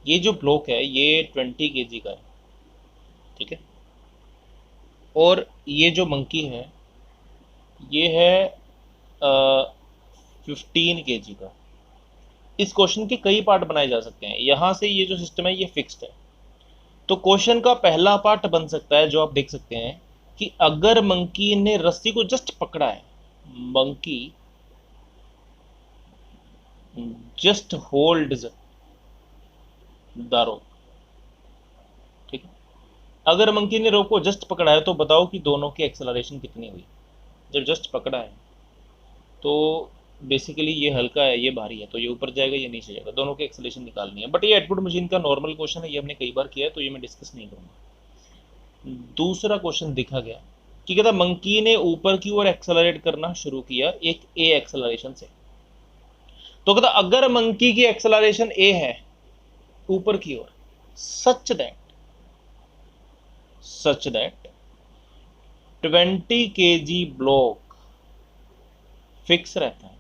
Speaker 1: ये जो ब्लॉक है ये 20 kg का है, ठीक है। और ये जो मंकी है ये है 15 kg का। इस क्वेश्चन के कई पार्ट बनाए जा सकते हैं, यहाँ से ये जो सिस्टम है ये फिक्स्ड है। तो क्वेश्चन का पहला पार्ट बन सकता है जो आप देख सकते हैं कि अगर मंकी ने रस्सी को जस्ट पकड़ा है, monkey just holds the rope, ठीक है। अगर मंकी ने रोप को जस्ट पकड़ा है तो बताओ कि दोनों की एक्सेलरेशन कितनी हुई। जब जस्ट पकड़ा है तो बेसिकली ये हल्का है ये भारी है, तो ये ऊपर जाएगा ये नीचे जाएगा, दोनों की एक्सेलरेशन निकालनी है। बट ये एटवुड मशीन का नॉर्मल क्वेश्चन है, ये हमने कई बार किया है तो ये मैं डिस्कस नहीं करूंगा। दूसरा क्वेश्चन दिखा गया कि कहता मंकी ने ऊपर की ओर एक्सेलरेट करना शुरू किया एक ए एक्सेलरेशन से। तो कहता अगर मंकी की एक्सेलरेशन ए है ऊपर की ओर, such that 20 kg block fix रहता है।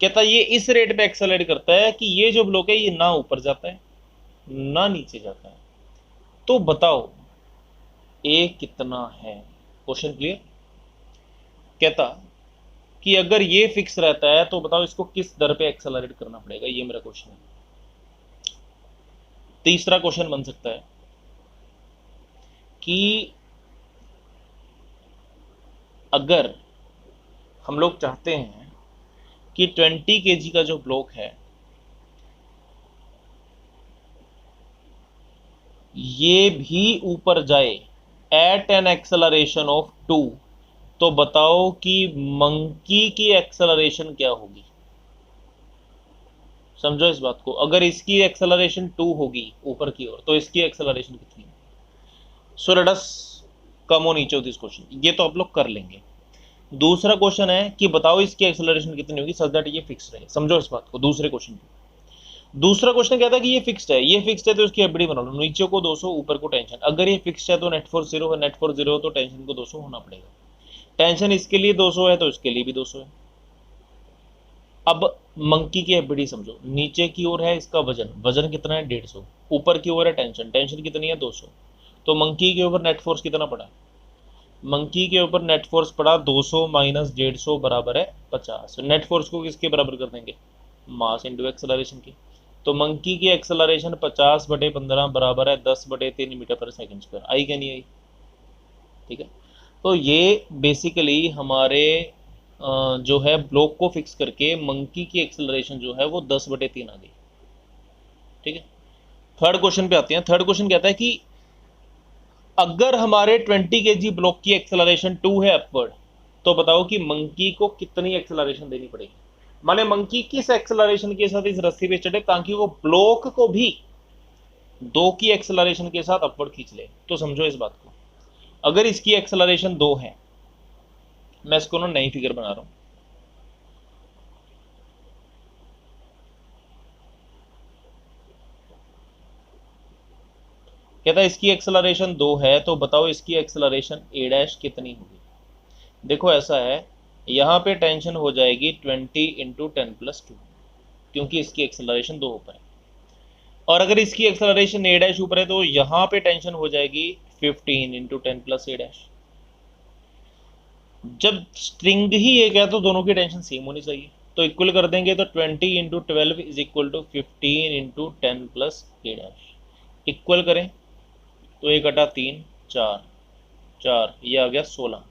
Speaker 1: कहता ये इस रेट पे एक्सेलरेट करता है कि ये जो ब्लॉक है ये ना ऊपर जाता है ना नीचे जाता है। तो बताओ ए कितना है। Question clear. कहता कि अगर ये फिक्स रहता है तो बताओ इसको किस दर पे एक्सेलरेट करना पड़ेगा, ये मेरा क्वेश्चन है। तीसरा क्वेश्चन बन सकता है कि अगर हम लोग चाहते हैं कि 20 kg का जो ब्लॉक है ये भी ऊपर जाए एट एन एक्सेलरेशन ऑफ 2, तो बताओ कि मंकी की एक्सेलरेशन क्या होगी। समझो इस बात को, अगर इसकी एक्सेलरेशन 2 होगी ऊपर की ओर तो इसकी एक्सेलरेशन कितनी है। So let us come on each of this question, ये तो आप लोग कर लेंगे। दूसरा क्वेश्चन है कि बताओ इसकी एक्सेलरेशन कितनी होगी सच दैट ये फिक्स रहे। समझो इस बात को। दूसरे क्वेश्चन दूसरा क्वेश्चन कहता है कि ये फिक्स्ड है, ये फिक्स्ड है तो इसकी एफबीटी बना लो, नीचे को 200 ऊपर को टेंशन। अगर ये फिक्स्ड है तो नेट फोर्स 0 है, नेट फोर्स 0 तो टेंशन को 200 होना पड़ेगा। टेंशन इसके लिए 200 है तो इसके लिए भी 200 है। अब मंकी की एफबीटी समझो, नीचे की ओर है इसका वजन, वजन कितना है 150, ऊपर की ओर है टेंशन, टेंशन कितनी है 200। तो मंकी के ऊपर नेट फोर्स कितना पड़ा, मंकी के ऊपर नेट फोर्स पड़ा 200 माइनस 150 बराबर है 50। नेट फोर्स को किसके बराबर कर देंगे, मास इंटू एक्सेलरेशन की। तो मंकी की एक्सेलरेशन 50/15 बराबर है 10/3 मीटर पर सेकंड स्क्वायर। आई क्या नहीं आई? ठीक है, तो ये बेसिकली हमारे जो है ब्लॉक को फिक्स करके मंकी की एक्सेलरेशन जो है वो 10/3 आ गई। ठीक है, थर्ड क्वेश्चन पे आते हैं। थर्ड क्वेश्चन कहता है कि अगर हमारे 20 kg ब्लॉक की एक्सेलरेशन 2 है अपवर्ड, तो बताओ कि मंकी को कितनी एक्सेलरेशन देनी पड़ेगी। माने मंकी किस एक्सेलरेशन के साथ इस रस्सी पे चढ़े ताकि वो ब्लॉक को भी 2 की एक्सेलरेशन के साथ अपवर्ड खींच ले। तो समझो इस बात को, अगर इसकी एक्सेलरेशन 2 है, मैं इसको ना नई फिगर बना रहा हूं। कहता है इसकी एक्सेलरेशन 2 है, तो बताओ इसकी एक्सेलरेशन ए डैश कितनी होगी। देखो ऐसा है, यहाँ पे टेंशन हो जाएगी 20 × 10 + 2, क्योंकि इसकी एक्सेलरेशन 2 ऊपर है। और अगर इसकी एक्सेलरेशन ए डैश ऊपर है तो यहाँ पे टेंशन हो जाएगी 15 × 10 + a डैश। जब स्ट्रिंग ही एक है तो दोनों की टेंशन सेम होनी चाहिए, तो इक्वल कर देंगे तो 20 × 12 = 15 × 10 + a डैश। इक्वल करें तो 1/3 4 4, ये आ गया 16।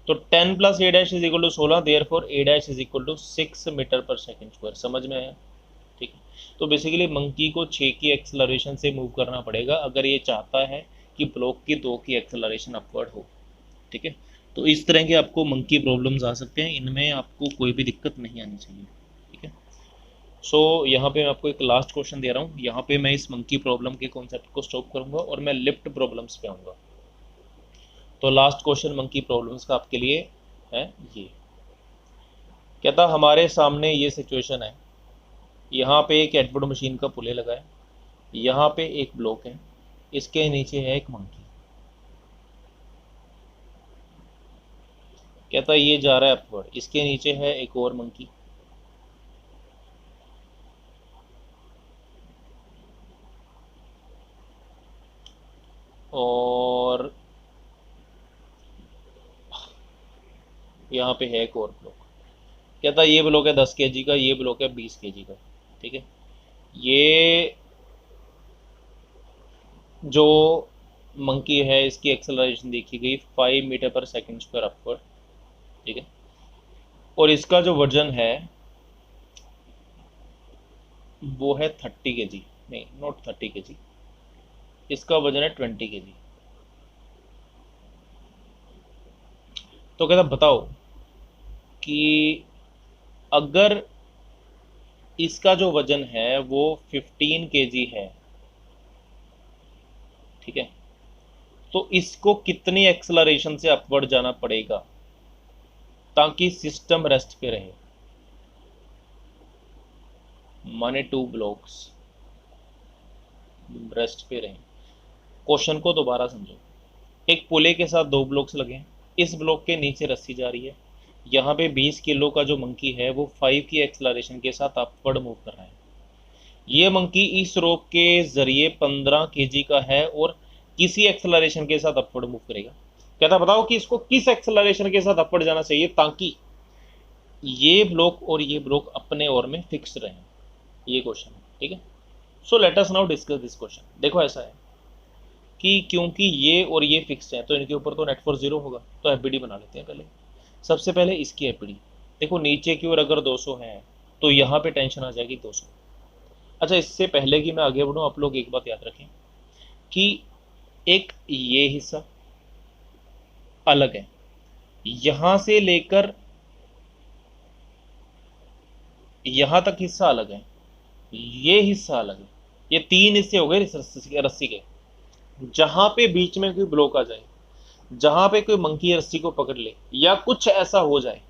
Speaker 1: तो 10 + a dash = 16, therefore a dash = 6 metre पर सेकंड स्क्वायर। समझ में आया? ठीक है, तो बेसिकली मंकी को 6 की एक्सेलरेशन से मूव करना पड़ेगा अगर ये चाहता है कि ब्लॉक की 2 की एक्सेलरेशन अपवर्ड हो। ठीक है, तो इस तरह के आपको मंकी प्रॉब्लम्स आ सकते हैं, इनमें आपको कोई भी दिक्कत नहीं आनी चाहिए। ठीक है, सो यहाँ पे मैं आपको एक लास्ट क्वेश्चन दे रहा हूँ। यहाँ पे मैं इस मंकी प्रॉब्लम के कॉन्सेप्ट को स्टॉप करूँगा और मैं लिफ्ट प्रॉब्लम्स पे आऊँगा। तो लास्ट क्वेश्चन मंकी प्रॉब्लम्स का आपके लिए है ये। कहता हमारे सामने ये सिचुएशन है, यहाँ पे एक एडवर्ड मशीन का पुले लगा है, यहाँ पे एक ब्लॉक है, इसके नीचे है एक मंकी। कहता ये जा रहा है अपवर्ड, इसके नीचे है एक और मंकी, और यहाँ पे है एक और ब्लॉक। कहता ये ब्लॉक है 10 kg का, ये ब्लॉक है 20 kg का। ठीक है, ये जो मंकी है इसकी एक्सेलरेशन देखी गई 5 मीटर पर सेकंड स्क्वायर अपवर्ड। ठीक है, और इसका जो वजन है वो है 30 kg, नहीं नॉट 30 kg, इसका वजन है 20 kg। तो कहता बताओ कि अगर इसका जो वजन है वो 15 kg है, ठीक है, तो इसको कितनी एक्सेलरेशन से अपवर्ड जाना पड़ेगा ताकि सिस्टम रेस्ट पे रहे। माने 2 ब्लॉक्स रेस्ट पे रहे। क्वेश्चन को दोबारा समझो, एक पुले के साथ 2 ब्लॉक्स लगे हैं, इस ब्लॉक के नीचे रस्सी जा रही है, यहाँ पे 20 किलो का जो मंकी है वो 5 की एक्सेलरेशन के साथ अपवर्ड मूव कर रहा है। ये मंकी इस रोप के जरिए 15 kg का है और किसी एक्सेलरेशन के साथ अपवर्ड मूव करेगा। कहता बताओ कि इसको किस एक्सेलरेशन के साथ अपवर्ड जाना चाहिए ताकि ये ब्लॉक और ये ब्लॉक अपने ओर में फिक्स रहे। ये क्वेश्चन है। ठीक है, so let us now discuss this question. देखो ऐसा है कि क्योंकि ये और ये फिक्स है तो इनके ऊपर तो नेट फोर्स 0 होगा, तो एफबीडी बना लेते हैं। पहले सबसे पहले इसकी एफबीडी देखो, नीचे की ओर अगर 200 है तो यहाँ पे टेंशन आ जाएगी 200। अच्छा, इससे पहले कि मैं आगे बढ़ूँ आप लोग एक बात याद रखें कि एक ये हिस्सा अलग है, यहां से लेकर यहां तक हिस्सा अलग है, ये हिस्सा अलग है। ये 3 हिस्से हो गए रस्सी के। जहां पे बीच में कोई ब्लॉक आ जाए, जहां पे कोई मंकी रस्सी को पकड़ ले या कुछ ऐसा हो जाए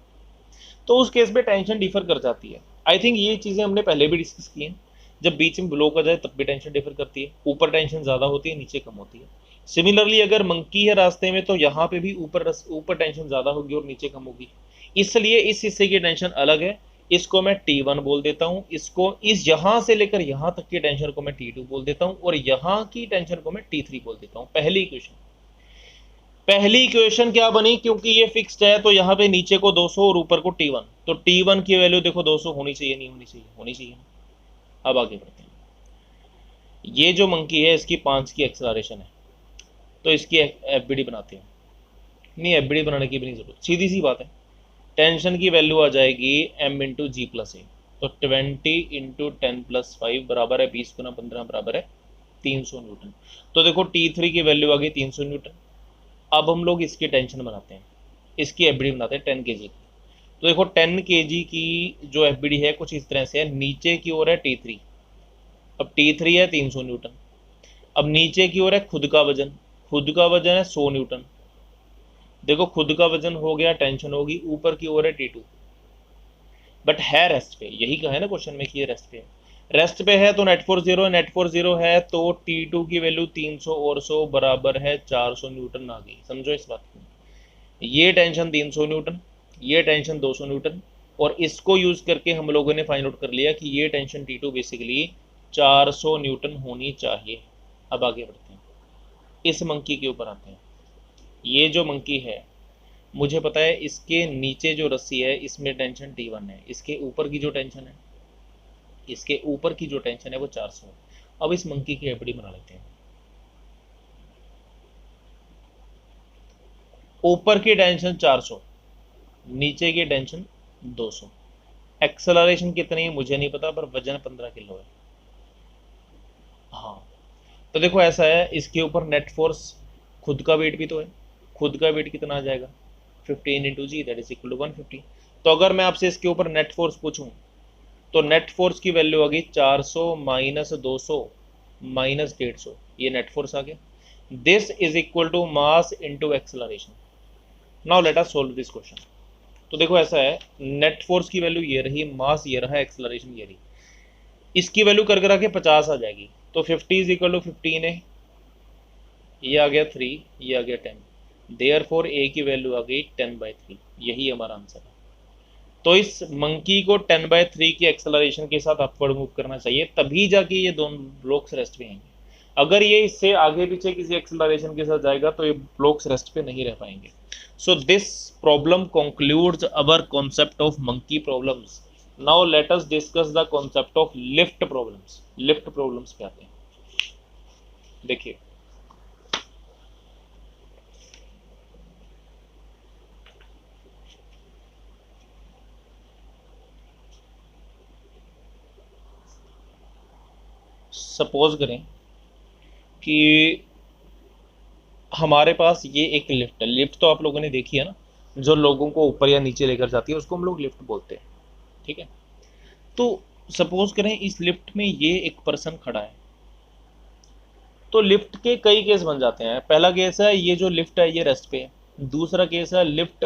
Speaker 1: तो उस केस में टेंशन डिफर कर जाती है। आई थिंक ये चीजें हमने पहले भी डिस्कस की हैं। जब बीच में ब्लॉक आ जाए तब भी टेंशन डिफर करती है, ऊपर टेंशन ज्यादा होती है नीचे कम होती है। सिमिलरली अगर मंकी है रास्ते में तो यहाँ पे भी ऊपर टेंशन ज्यादा होगी और नीचे कम होगी, इसलिए इस हिस्से की टेंशन अलग है। इसको मैं T1 बोल देता हूँ, इसको इस यहां से लेकर यहां तक की टेंशन को मैं T2 बोल देता हूँ और यहाँ की टेंशन को मैं T3 बोल देता हूँ। पहली इक्वेशन क्या बनी, क्योंकि ये फिक्स्ड है तो यहाँ पे नीचे को 200 और ऊपर को T1, तो T1 की वैल्यू देखो 200 होनी चाहिए, नहीं होनी चाहिए, होनी चाहिए। अब आगे बढ़ते हैं। ये जो मंकी है इसकी 5 की एक्सेलरेशन है, तो इसकी एफबीडी बनाते हैं। नहीं, एफबीडी बनाने की भी नहीं जरूरत, सीधी सी बात है। टेंशन की वैल्यू आ जाएगी m into g plus a, तो 20 इंटू 10+5 बराबर है 20 × 15 बराबर है 300 न्यूटन। तो देखो T3 की वैल्यू आ गई 300 न्यूटन। अब हम लोग इसकी टेंशन बनाते हैं, इसकी एफबीडी बनाते हैं 10 kg की। तो देखो 10 kg की जो एफबीडी है कुछ इस तरह से है, नीचे की ओर है T3, अब T3 है 300 न्यूटन। अब नीचे की ओर है खुद का वजन, खुद का वजन है 100 न्यूटन। देखो खुद का वजन हो गया, टेंशन होगी, ऊपर की ओर है T2, बट है रेस्ट पे, यही कहा है ना क्वेश्चन में कि ये रेस्ट पे है। रेस्ट पे है तो नेट फोर्स जीरो है, नेट फोर्स जीरो है तो T2 की वैल्यू 300 और 100 बराबर है 400 न्यूटन आ गई। समझो इस बात को, ये टेंशन 300 न्यूटन, ये टेंशन 200 न्यूटन, और इसको यूज करके हम लोगों ने फाइंड आउट कर लिया कि ये टेंशन T2 बेसिकली 400 न्यूटन होनी चाहिए। अब आगे बढ़ते हैं, इस मंकी के ऊपर आते हैं। ये जो मंकी है मुझे पता है इसके नीचे जो रस्सी है इसमें टेंशन T1 है, इसके ऊपर की जो टेंशन है, इसके ऊपर की जो टेंशन है वो 400 है। अब इस मंकी की एफडी बना लेते हैं। ऊपर की टेंशन 400, नीचे की टेंशन 200। एक्सेलरेशन कितनी है मुझे नहीं पता, पर वजन 15 किलो है। हाँ, तो देखो ऐसा है, इसके ऊपर नेट फोर्स खुद का वेट भी तो है, खुद का वेट कितना आ जाएगा 15 into g, that is equal to 150। तो अगर मैं आपसे इसके ऊपर नेट फोर्स पूछूं तो नेट फोर्स की वैल्यू आ गई 400 माइनस 200 माइनस 150, ये नेट फोर्स आ गया। This is equal to mass into acceleration. Now let us solve this question. तो देखो ऐसा है, नेट फोर्स की वैल्यू ये रही, मास ये रहा, एक्सेलरेशन ये रही, इसकी वैल्यू कर करा के 50 आ जाएगी। तो 50 इज इक्वल टू 15 है, ये आ गया 3, ये आ गया 10, देयरफॉर ए की वैल्यू आ गई 10/3, यही हमारा आंसर है। तो इस मंकी को 10/3 की एक्सेलरेशन के साथ अपवर्ड मूव करना चाहिए, तभी जाके ये दोनों ब्लॉक्स रेस्ट पे आएंगे। अगर ये इससे आगे पीछे किसी एक्सेलरेशन के साथ जाएगा तो ये ब्लॉक्स रेस्ट पे नहीं रह पाएंगे। So this problem concludes our concept of monkey problems. Now let us discuss the concept of lift problems. Lift problems पे आते हैं। देखिए सपोज करें कि हमारे पास ये एक लिफ्ट है। लिफ्ट तो आप लोगों ने देखी है ना, जो लोगों को ऊपर या नीचे लेकर जाती है उसको हम लोग लिफ्ट बोलते हैं, ठीक है। तो सपोज करें इस लिफ्ट में ये एक पर्सन खड़ा है, तो लिफ्ट के कई केस बन जाते हैं। पहला केस है ये जो लिफ्ट है ये रेस्ट पे है। दूसरा केस है लिफ्ट,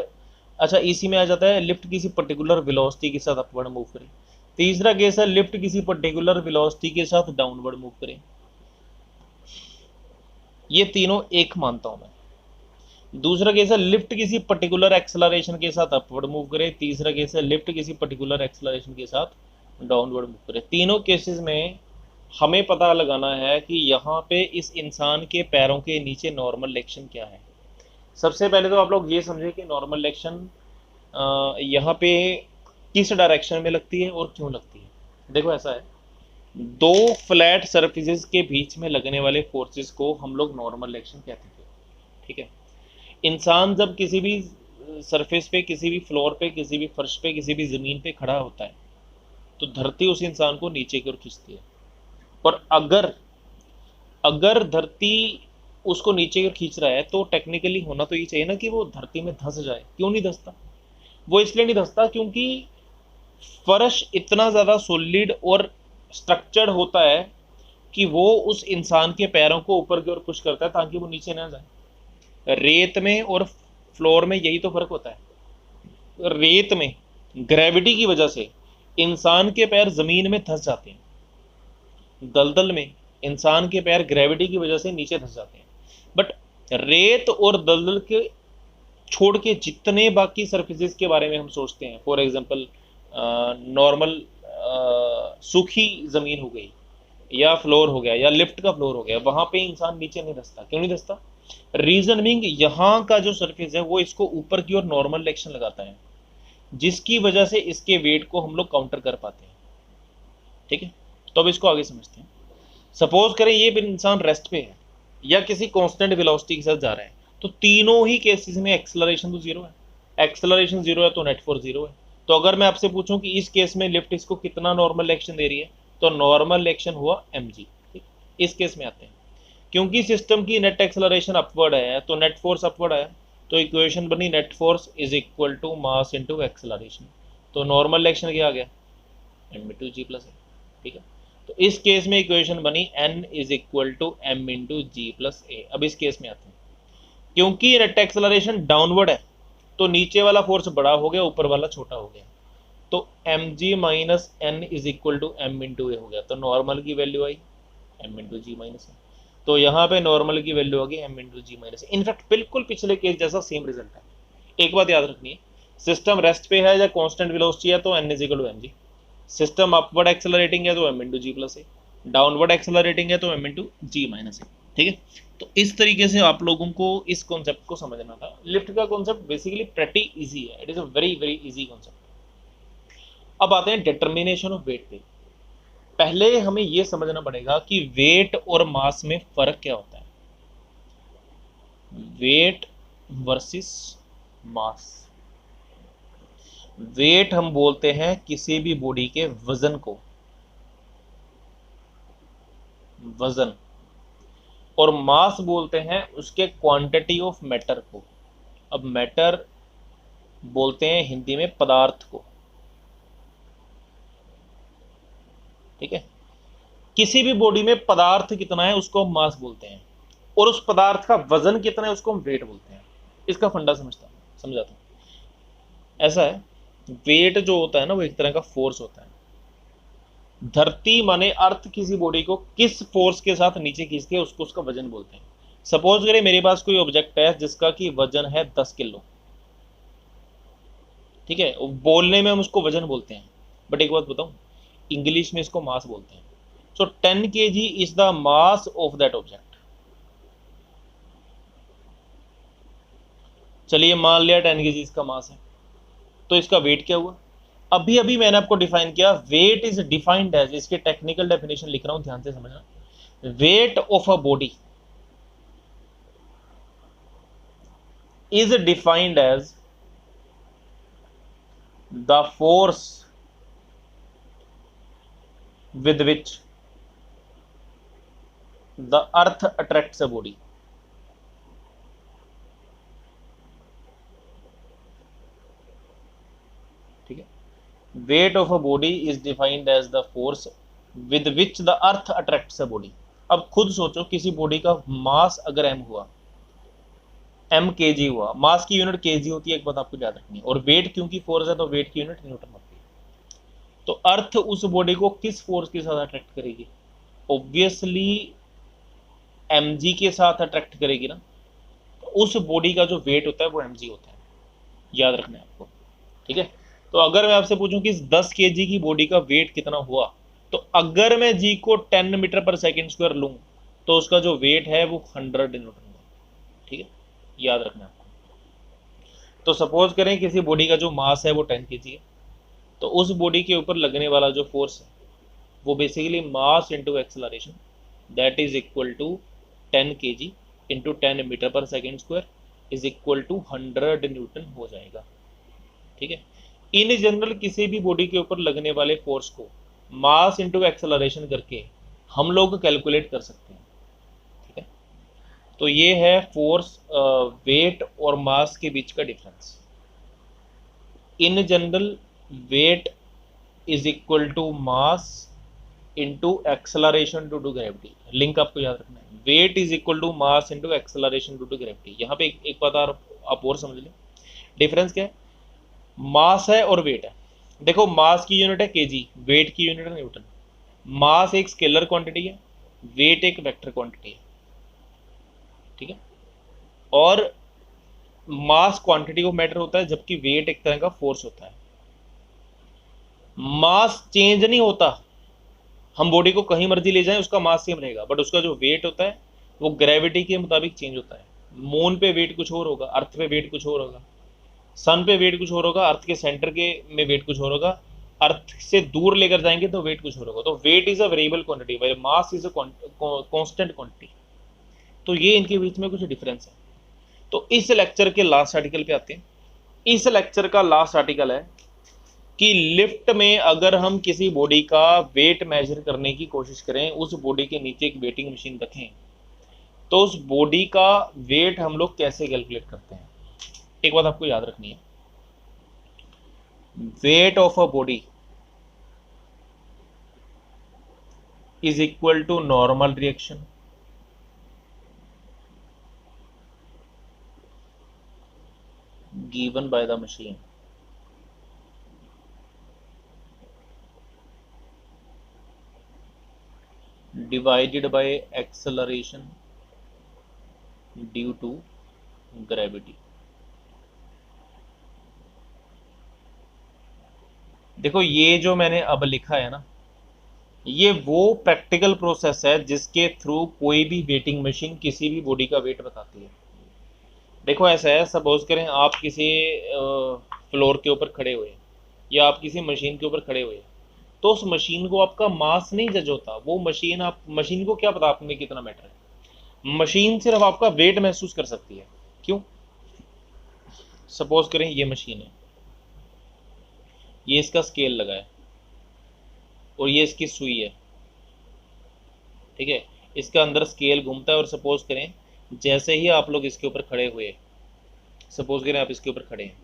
Speaker 1: अच्छा इसी में आ जाता है लिफ्ट किसी पर्टिकुलर वेलोसिटी के साथ अपवर्ड मूव करे। तीसरा केस है लिफ्ट किसी पर्टिकुलर वेलोसिटी के साथ डाउनवर्ड मूव करे। ये तीनों एक मानता हूं मैं। दूसरा केस है लिफ्ट किसी पर्टिकुलर एक्सेलरेशन के साथ अपवर्ड मूव करे। तीसरा केस है लिफ्ट किसी पर्टिकुलर एक्सेलरेशन के साथ डाउनवर्ड मूव करे। तीनों केसेस में हमें पता लगाना है कि यहाँ पे इस इंसान के पैरों के नीचे नॉर्मल एक्शन क्या है। सबसे पहले तो आप लोग ये समझे कि नॉर्मल एक्शन यहाँ पे किस डायरेक्शन में लगती है और क्यों लगती है। देखो ऐसा है, दो फ्लैट सरफेसेस के बीच में लगने वाले फोर्सेस को हम लोग नॉर्मल एक्शन कहते हैं, ठीक है। इंसान जब किसी भी सरफेस पे, किसी भी फ्लोर पे, किसी भी फर्श पे, किसी भी ज़मीन पे खड़ा होता है तो धरती उस इंसान को नीचे की ओर खींचती है। और अगर अगर धरती उसको नीचे की ओर खींच रहा है तो टेक्निकली होना तो ये चाहिए ना कि वो धरती में धंस जाए। क्यों नहीं धंसता? वो इसलिए नहीं धंसता क्योंकि फर्श इतना ज़्यादा सॉलिड और स्ट्रक्चर्ड होता है कि वो उस इंसान के पैरों को ऊपर की ओर पुश करता है ताकि वो नीचे ना जाए। रेत में और फ्लोर में यही तो फर्क होता है। रेत में ग्रेविटी की वजह से इंसान के पैर जमीन में धंस जाते हैं, दलदल में इंसान के पैर ग्रेविटी की वजह से नीचे धंस जाते हैं। बट रेत और दलदल के छोड़ के जितने बाकी सरफेसेस के बारे में हम सोचते हैं, फॉर एग्जांपल नॉर्मल सूखी ज़मीन हो गई या फ्लोर हो गया या लिफ्ट का फ्लोर हो गया, वहाँ पे इंसान नीचे नहीं धंसता। क्यों नहीं धंसता? रीजन बीइंग यहाँ का जो सरफेस है वो इसको ऊपर की ओर नॉर्मल एक्शन लगाता है, जिसकी वजह से इसके वेट को हम लोग काउंटर कर पाते हैं, ठीक है। तो अब इसको आगे समझते हैं। सपोज करें ये भी इंसान रेस्ट पे है या किसी कांस्टेंट वेलोसिटी के साथ जा रहा है, तो तीनों ही केसेस में एक्सेलरेशन तो जीरो है, एक्सेलरेशन जीरो है तो नेट फोर्स जीरो है। तो अगर मैं आपसे पूछूं कि इस केस में लिफ्ट इसको कितना नॉर्मल एक्शन दे रही है, तो नॉर्मल एक्शन हुआ mg। इस केस में आते हैं, क्योंकि सिस्टम की नेट एक्सेलरेशन अपवर्ड है तो नेट फोर्स अपवर्ड है, तो इक्वेशन बनी net force is equal to mass into acceleration. तो नॉर्मल एक्शन क्या आ गया, m/g प्लस है। ठीक है, तो इस केस में इक्वेशन बनी n is equal to m/g plus a। अब इस केस में आते हैं, क्योंकि नेट एक्सेलरेशन डाउनवर्ड है तो नीचे वाला फोर्स बड़ा हो गया, ऊपर वाला छोटा हो गया, तो mg minus n is equal to m/a हो गया। तो नॉर्मल की वैल्यू आई m/g माइनस है, तो यहाँ पे नॉर्मल की वैल्यू होगी m/g माइनस। इनफैक्ट बिल्कुल पिछले केस जैसा सेम रिजल्ट है। एक बात याद रखनी है, सिस्टम रेस्ट पे है या कांस्टेंट वेलोसिटी है तो n is equal to mg, system upward accelerating है तो m/g प्लस है, डाउनवर्ड एक्सेलरेटिंग है तो m/g माइनस है। ठीक है, तो इस तरीके से आप लोगों को इस कॉन्सेप्ट को समझना था। लिफ्ट का कॉन्सेप्ट बेसिकली प्रेटी इजी है, it is a very very easy concept. अब आते हैं डिटर्मिनेशन ऑफ वेट पे। पहले हमें यह समझना पड़ेगा कि वेट और मास में फर्क क्या होता है। वेट वर्सेस मास। वेट हम बोलते हैं किसी भी बॉडी के वजन को, वजन, और मास बोलते हैं उसके क्वांटिटी ऑफ मैटर को। अब मैटर बोलते हैं हिंदी में पदार्थ को। ठीक है, किसी भी बॉडी में पदार्थ कितना है उसको हम मास बोलते हैं, और उस पदार्थ का वजन कितना है उसको हम वेट बोलते हैं। इसका फंडा समझाता हूं। ऐसा है, वेट जो होता है ना वो एक तरह का फोर्स होता है। धरती माने अर्थ किसी बॉडी को किस फोर्स के साथ नीचे खींचती है उसको उसका वजन बोलते हैं। सपोज करें मेरे पास कोई ऑब्जेक्ट है जिसका कि वजन है 10 किलो। ठीक है, बोलने में हम उसको वजन बोलते हैं, बट एक बात बताऊं, इंग्लिश में इसको मास बोलते हैं। सो 10 kg is the mass of that object. चलिए मान लिया 10 kg इसका मास है, तो इसका वेट क्या हुआ। अभी अभी मैंने आपको डिफाइन किया, वेट इज डिफाइंड एज, इसके टेक्निकल डेफिनेशन लिख रहा हूं, ध्यान से समझना। Weight of a body is defined as the force with which the earth attracts a body। ठीक है, weight of a body is defined as the force with which the earth attracts a body। अब खुद सोचो, किसी body का मास अगर m हुआ, m kg हुआ, मास की यूनिट kg होती है, एक बात आपको याद रखनी है, और वेट क्योंकि फोर्स है तो वेट की यूनिट न्यूटन होती है। तो अर्थ उस बॉडी को किस फोर्स के साथ अट्रैक्ट करेगी, ऑब्वियसली mg के साथ अट्रैक्ट करेगी ना। तो उस बॉडी का जो वेट होता है वो mg होता है, याद रखना है आपको। ठीक है, तो अगर मैं आपसे पूछूं कि 10 kg की बॉडी का वेट कितना हुआ, तो अगर मैं g को 10 मीटर पर सेकेंड स्क्वायर लूं तो उसका जो वेट है वो 100 न्यूटन हुआ। ठीक है, याद रखना है आपको। तो सपोज करें किसी बॉडी का जो मास है वो 10 kg है, तो उस बॉडी के ऊपर लगने वाला जो फोर्स है वो basically mass into acceleration, that is equal to 10 kg into 10 metre पर second square is equal to 100 newton हो जाएगा। ठीक है, इन जनरल किसी भी बॉडी के ऊपर लगने वाले फोर्स को मास इंटू एक्सेलरेशन करके हम लोग कैलकुलेट कर सकते हैं। ठीक है, तो ये है फोर्स, वेट और मास के बीच का difference. In general weight is equal to mass into acceleration to gravity. Link आपको याद रखना है, weight is equal to mass into acceleration to gravity. यहाँ पे एक बात आप और समझ लें, डिफरेंस क्या है, मास है और वेट है। देखो मास की यूनिट है केजी, वेट की यूनिट है न्यूटन। मास एक स्केलर क्वांटिटी है, वेट एक वेक्टर क्वांटिटी है। ठीक है, और मास क्वांटिटी ऑफ मैटर होता है जबकि वेट एक तरह का फोर्स होता है। मास चेंज नहीं होता, हम बॉडी को कहीं मर्जी ले जाएं उसका मास सेम रहेगा, बट उसका जो वेट होता है वो ग्रेविटी के मुताबिक चेंज होता है। मून पे वेट कुछ और होगा, अर्थ पे वेट कुछ और होगा, सन पे वेट कुछ और होगा, अर्थ के सेंटर के में वेट कुछ और होगा, अर्थ से दूर लेकर जाएंगे तो वेट कुछ और होगा। तो weight is a variable quantity, mass is a constant quantity. तो ये इनके बीच में कुछ डिफरेंस है। तो इस लेक्चर के लास्ट आर्टिकल पे आते हैं। इस लेक्चर का लास्ट आर्टिकल है कि लिफ्ट में अगर हम किसी बॉडी का वेट मेजर करने की कोशिश करें, उस बॉडी के नीचे एक वेटिंग मशीन रखें, तो उस बॉडी का वेट हम लोग कैसे कैलकुलेट करते हैं। एक बात आपको याद रखनी है, wait of a body is equal to normal reaction given by the machine divided by acceleration due to gravity। देखो ये जो मैंने अब लिखा है ना, ये वो प्रैक्टिकल प्रोसेस है जिसके थ्रू कोई भी वेटिंग मशीन किसी भी बॉडी का वेट बताती है। देखो ऐसा है, सपोज करें आप किसी फ्लोर के ऊपर खड़े हुए या आप किसी मशीन के ऊपर खड़े हुए, तो उस मशीन को आपका मास नहीं जज होता। वो मशीन, आप मशीन को क्या पता आप में कितना मैटर है, मशीन सिर्फ आपका वेट महसूस कर सकती है। क्यों? सपोज करें ये मशीन है, ये इसका स्केल लगा है और ये इसकी सुई है, ठीक है, इसका अंदर स्केल घूमता है। और सपोज करें जैसे ही आप लोग इसके ऊपर खड़े हुए, सपोज करें आप इसके ऊपर खड़े हैं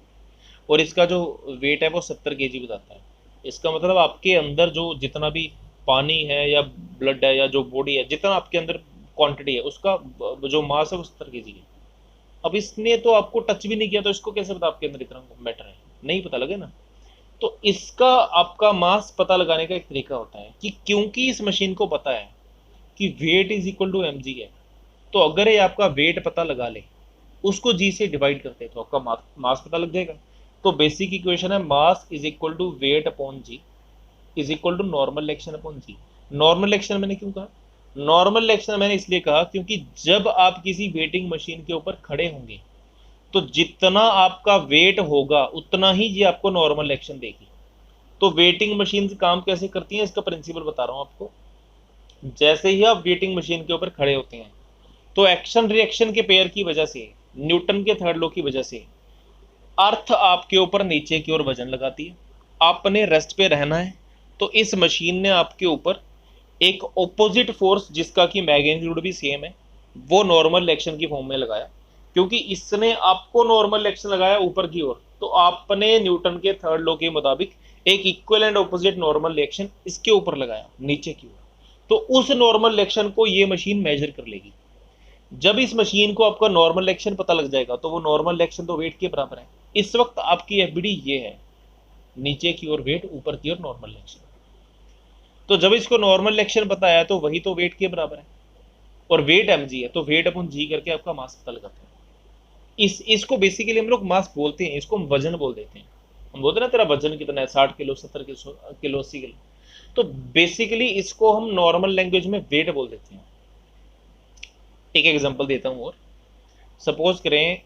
Speaker 1: और इसका जो वेट है वो 70 केजी बताता है। इसका मतलब आपके अंदर जो जितना भी पानी है या ब्लड है या जो बॉडी है, जितना आपके अंदर क्वांटिटी है, उसका जो मास है वो 70 केजी है। अब इसने तो आपको टच भी नहीं किया, तो इसको कैसे पता आपके अंदर इतना मैटर है? नहीं पता लगे ना। तो इसका आपका मास पता लगाने का एक तरीका होता है कि क्योंकि इस मशीन को पता है कि weight is equal to mg है, तो अगर ये आपका वेट पता लगा ले, उसको जी से डिवाइड करते हैं तो आपका मास पता लग जाएगा। तो बेसिक इक्वेशन है mass is equal to weight upon g is equal to normal reaction upon g. Normal reaction मैंने क्यों कहा? नॉर्मल रिएक्शन मैंने इसलिए कहा क्योंकि जब आप किसी वेटिंग मशीन के ऊपर खड़े होंगे तो जितना आपका वेट होगा उतना ही ये आपको नॉर्मल रिएक्शन देगी। तो वेटिंग मशीन काम कैसे करती हैं इसका प्रिंसिपल बता रहा हूं आपको। जैसे ही आप वेटिंग मशीन के ऊपर खड़े होते हैं तो एक्शन रिएक्शन के पेयर की वजह से, न्यूटन के थर्ड लॉ की वजह से, अर्थ आपके ऊपर नीचे की ओर वजन लगाती है। आपने रेस्ट पे रहना है, तो इस मशीन ने आपके ऊपर एक ऑपोजिट फोर्स जिसका कि मैग्नीट्यूड भी सेम है, वो नॉर्मल रिएक्शन की फॉर्म में लगाया। क्योंकि इसने आपको नॉर्मल रिएक्शन लगाया ऊपर की ओर, तो आपने न्यूटन के थर्ड लॉ के मुताबिक एक equal and opposite normal reaction इसके ऊपर लगाया नीचे की ओर। तो उस नॉर्मल रिएक्शन को ये मशीन मेजर कर लेगी। जब इस मशीन को आपका नॉर्मल रिएक्शन पता लग जाएगा तो वो नॉर्मल रिएक्शन तो वेट के बराबर है। इस वक्त आपकी एफबीडी ये है, नीचे की ओर वेट, ऊपर की ओर नॉर्मल रिएक्शन। तो जब इसको नॉर्मल रिएक्शन पता है तो वही तो वेट के बराबर है, और वेट mg है, तो वेट अपन जी करके आपका मास पता लगाते हैं। इसको बेसिकली हम लोग मास बोलते हैं, इसको हम वजन बोल देते हैं। हम बोलते हैं ना तेरा वजन कितना है, 60 किलो, 70 किलो, 80 किलो। तो बेसिकली इसको हम नॉर्मल लैंग्वेज में वेट बोल देते हैं। एक एग्जांपल देता हूँ और, सपोज करें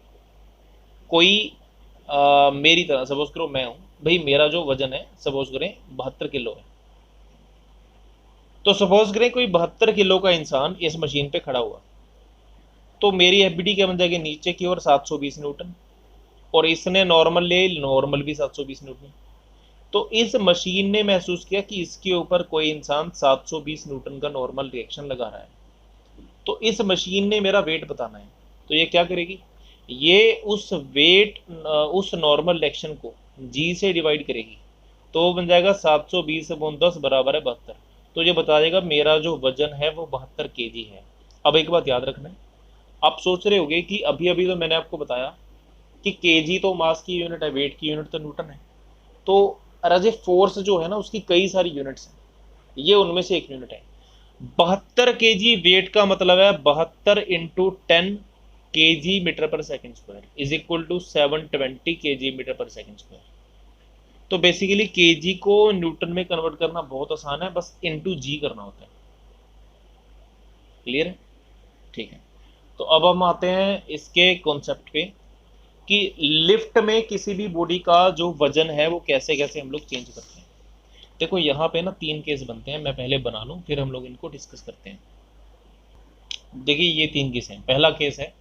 Speaker 1: कोई मेरी तरह, सपोज करो मैं हूं भाई, मेरा जो वजन है सपोज करें 72 किलो है। तो सपोज करें कोई 72 किलो का इंसान इस मशीन पे खड़ा हुआ, तो मेरी एफबीडी क्या बन जाएगी, नीचे की ओर 720 न्यूटन, और इसने नॉर्मल ले, नॉर्मल भी 720 न्यूटन। तो इस मशीन ने महसूस किया कि इसके ऊपर कोई इंसान 720 न्यूटन का नॉर्मल रिएक्शन लगा रहा है। तो इस मशीन ने मेरा वेट बताना है, तो ये क्या करेगी, ये उस वेट, उस नॉर्मल रिएक्शन को जी से डिवाइड करेगी, तो वो बन जाएगा 720/10 बराबर है 72। तो ये बता देगा मेरा जो वजन है वो 72 केजी है। अब एक बात याद रखना है, आप सोच रहे होगे कि अभी अभी तो मैंने आपको बताया कि केजी तो मास की यूनिट है, वेट की यूनिट तो न्यूटन है। तो एज ए फोर्स जो है ना उसकी कई सारी यूनिट्स हैं, ये उनमें से एक यूनिट है। 72 केजी वेट का मतलब है 72 इंटू 10 केजी मीटर पर second square is equal to 720 KG metre पर सेकेंड स्क्वायर। तो बेसिकली केजी को न्यूटन में कन्वर्ट करना बहुत आसान है, बस इंटू जी करना होता है। क्लियर है? ठीक है। तो अब हम आते हैं इसके कॉन्सेप्ट पे कि लिफ्ट में किसी भी बॉडी का जो वजन है वो कैसे कैसे हम लोग चेंज करते हैं। देखो यहाँ पे ना 3 केस बनते हैं, मैं पहले बना लूँ फिर हम लोग इनको डिस्कस करते हैं। देखिए ये 3 केस हैं। पहला केस है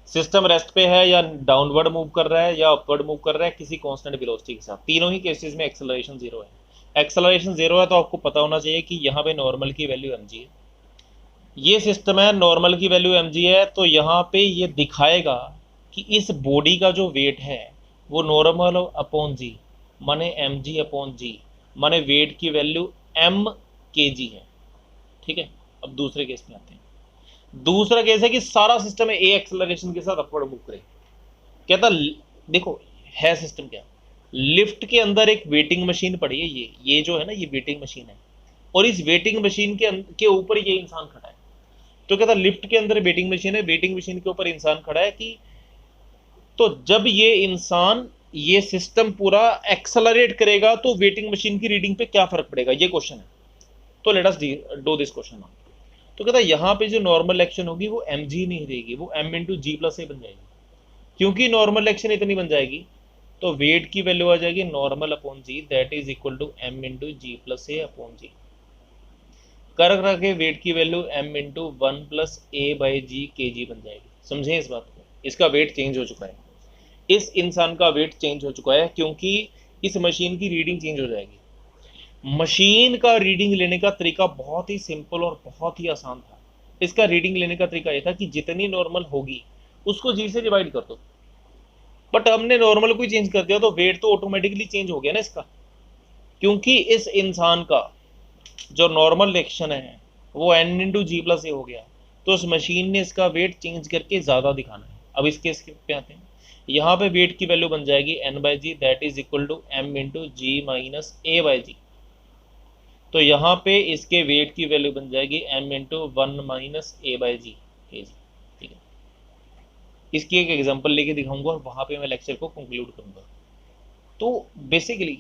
Speaker 1: सिस्टम रेस्ट पे है या डाउनवर्ड मूव कर रहा है या अपवर्ड मूव कर रहा है किसी कांस्टेंट वेलोसिटी के साथ। तीनों ही केसेस में एक्सेलरेशन जीरो है। एक्सेलरेशन जीरो है तो आपको पता होना चाहिए कि यहाँ पे नॉर्मल की वैल्यू mg है। ये सिस्टम है, नॉर्मल की वैल्यू mg है, तो यहाँ पे ये दिखाएगा कि इस बॉडी का जो वेट है वो नॉर्मल अपॉन जी माने mg अपॉन जी माने वेट की वैल्यू m kg है। ठीक है, अब दूसरे केस में आते हैं। दूसरा केस है कि सारा सिस्टम ए एक्सेलरेशन के साथ अपवर्ड मूव करे। कहता देखो है सिस्टम क्या, लिफ्ट के अंदर एक वेटिंग मशीन पड़ी है, ये जो है ना ये वेटिंग मशीन है, और इस वेटिंग मशीन के ऊपर ये इंसान खड़ा है। तो कहता लिफ्ट के अंदर वेटिंग मशीन है, वेटिंग मशीन के ऊपर इंसान खड़ा है कि तो जब ये इंसान ये सिस्टम पूरा एक्सेलरेट करेगा तो वेटिंग मशीन की रीडिंग पे क्या फर्क पड़ेगा, ये क्वेश्चन है। तो let us do this question. तो कहता यहाँ पे जो नॉर्मल एक्शन होगी वो एम जी नहीं रहेगी, वो एम इंटू जी प्लस ए बन जाएगी। क्योंकि नॉर्मल एक्शन इतनी बन जाएगी तो वेट की वैल्यू आ जाएगी normal upon g that is equal to m into g plus a upon g. कर रखे वेट की value m into one plus a by g K G बन जाएगी। समझे इस बात को, इसका वेट चेंज हो चुका है, इस इंसान का वेट चेंज हो चुका है क्योंकि इस मशीन की रीडिंग चेंज हो जाएगी। मशीन का रीडिंग लेने का तरीका बहुत ही सिंपल और बहुत ही आसान था। इसका रीडिंग लेने का तरीका यह था कि जितनी नॉर्मल होगी उसको जी से डिवाइड कर दो, बट हमने नॉर्मल को ही चेंज कर दिया तो वेट तो ऑटोमेटिकली चेंज हो गया ना इसका, क्योंकि इस इंसान का जो नॉर्मल एक्शन है वो एन इंटू जी प्लस ए हो गया, तो उस मशीन ने इसका वेट चेंज करके ज़्यादा दिखाना है। अब इसके पे आते हैं, यहाँ पे वेट की वैल्यू बन जाएगी N by g that is equal to m into g minus a by g. तो यहाँ पे इसके वेट की वैल्यू बन जाएगी m into one minus a by g K G. ठीक है, इसकी एक एग्जांपल लेके दिखाऊंगा और वहाँ पे मैं लेक्चर को कंक्लूड करूंगा। तो बेसिकली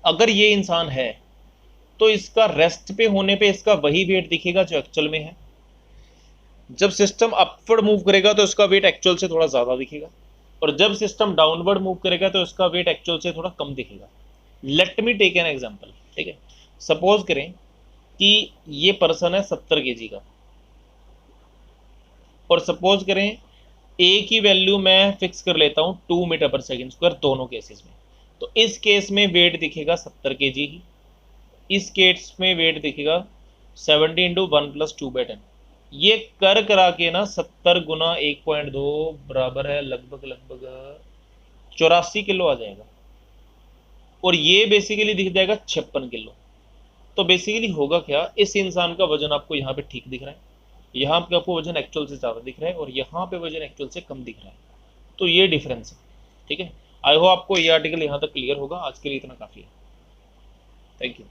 Speaker 1: अगर ये इंसान है तो इसका रेस्ट पे होने पे इसका वही वेट दिखेगा जो एक्चुअल में है। जब सिस्टम अपवर्ड मूव करेगा तो इसका वेट एक्चुअल से थोड़ा ज़्यादा दिखेगा, और जब सिस्टम डाउनवर्ड मूव करेगा तो इसका वेट एक्चुअल से थोड़ा कम दिखेगा। Let me take an example. ठीक है, सपोज करें कि ये पर्सन है 70 kg का, और सपोज करें ए की वैल्यू मैं फिक्स कर लेता हूँ 2 मीटर पर सेकेंड स्क्वायर दोनों केसेस में। तो इस केस में वेट दिखेगा 70 kg ही, इस केस में वेट दिखेगा 70 into one plus two by 10। ये कर करा के ना 70 गुना 1.2 बराबर है लगभग 84 किलो आ जाएगा, और ये बेसिकली दिख जाएगा 56 किलो। तो बेसिकली होगा क्या, इस इंसान का वजन आपको यहाँ पे ठीक दिख रहा है, यहाँ पे आपको वजन एक्चुअल से ज़्यादा दिख रहा है, और यहाँ पे वजन एक्चुअल से कम दिख रहा है। तो ये डिफरेंस है। ठीक है, आई होप आपको ये आर्टिकल यहाँ तक क्लियर होगा। आज के लिए इतना काफ़ी है। Thank you.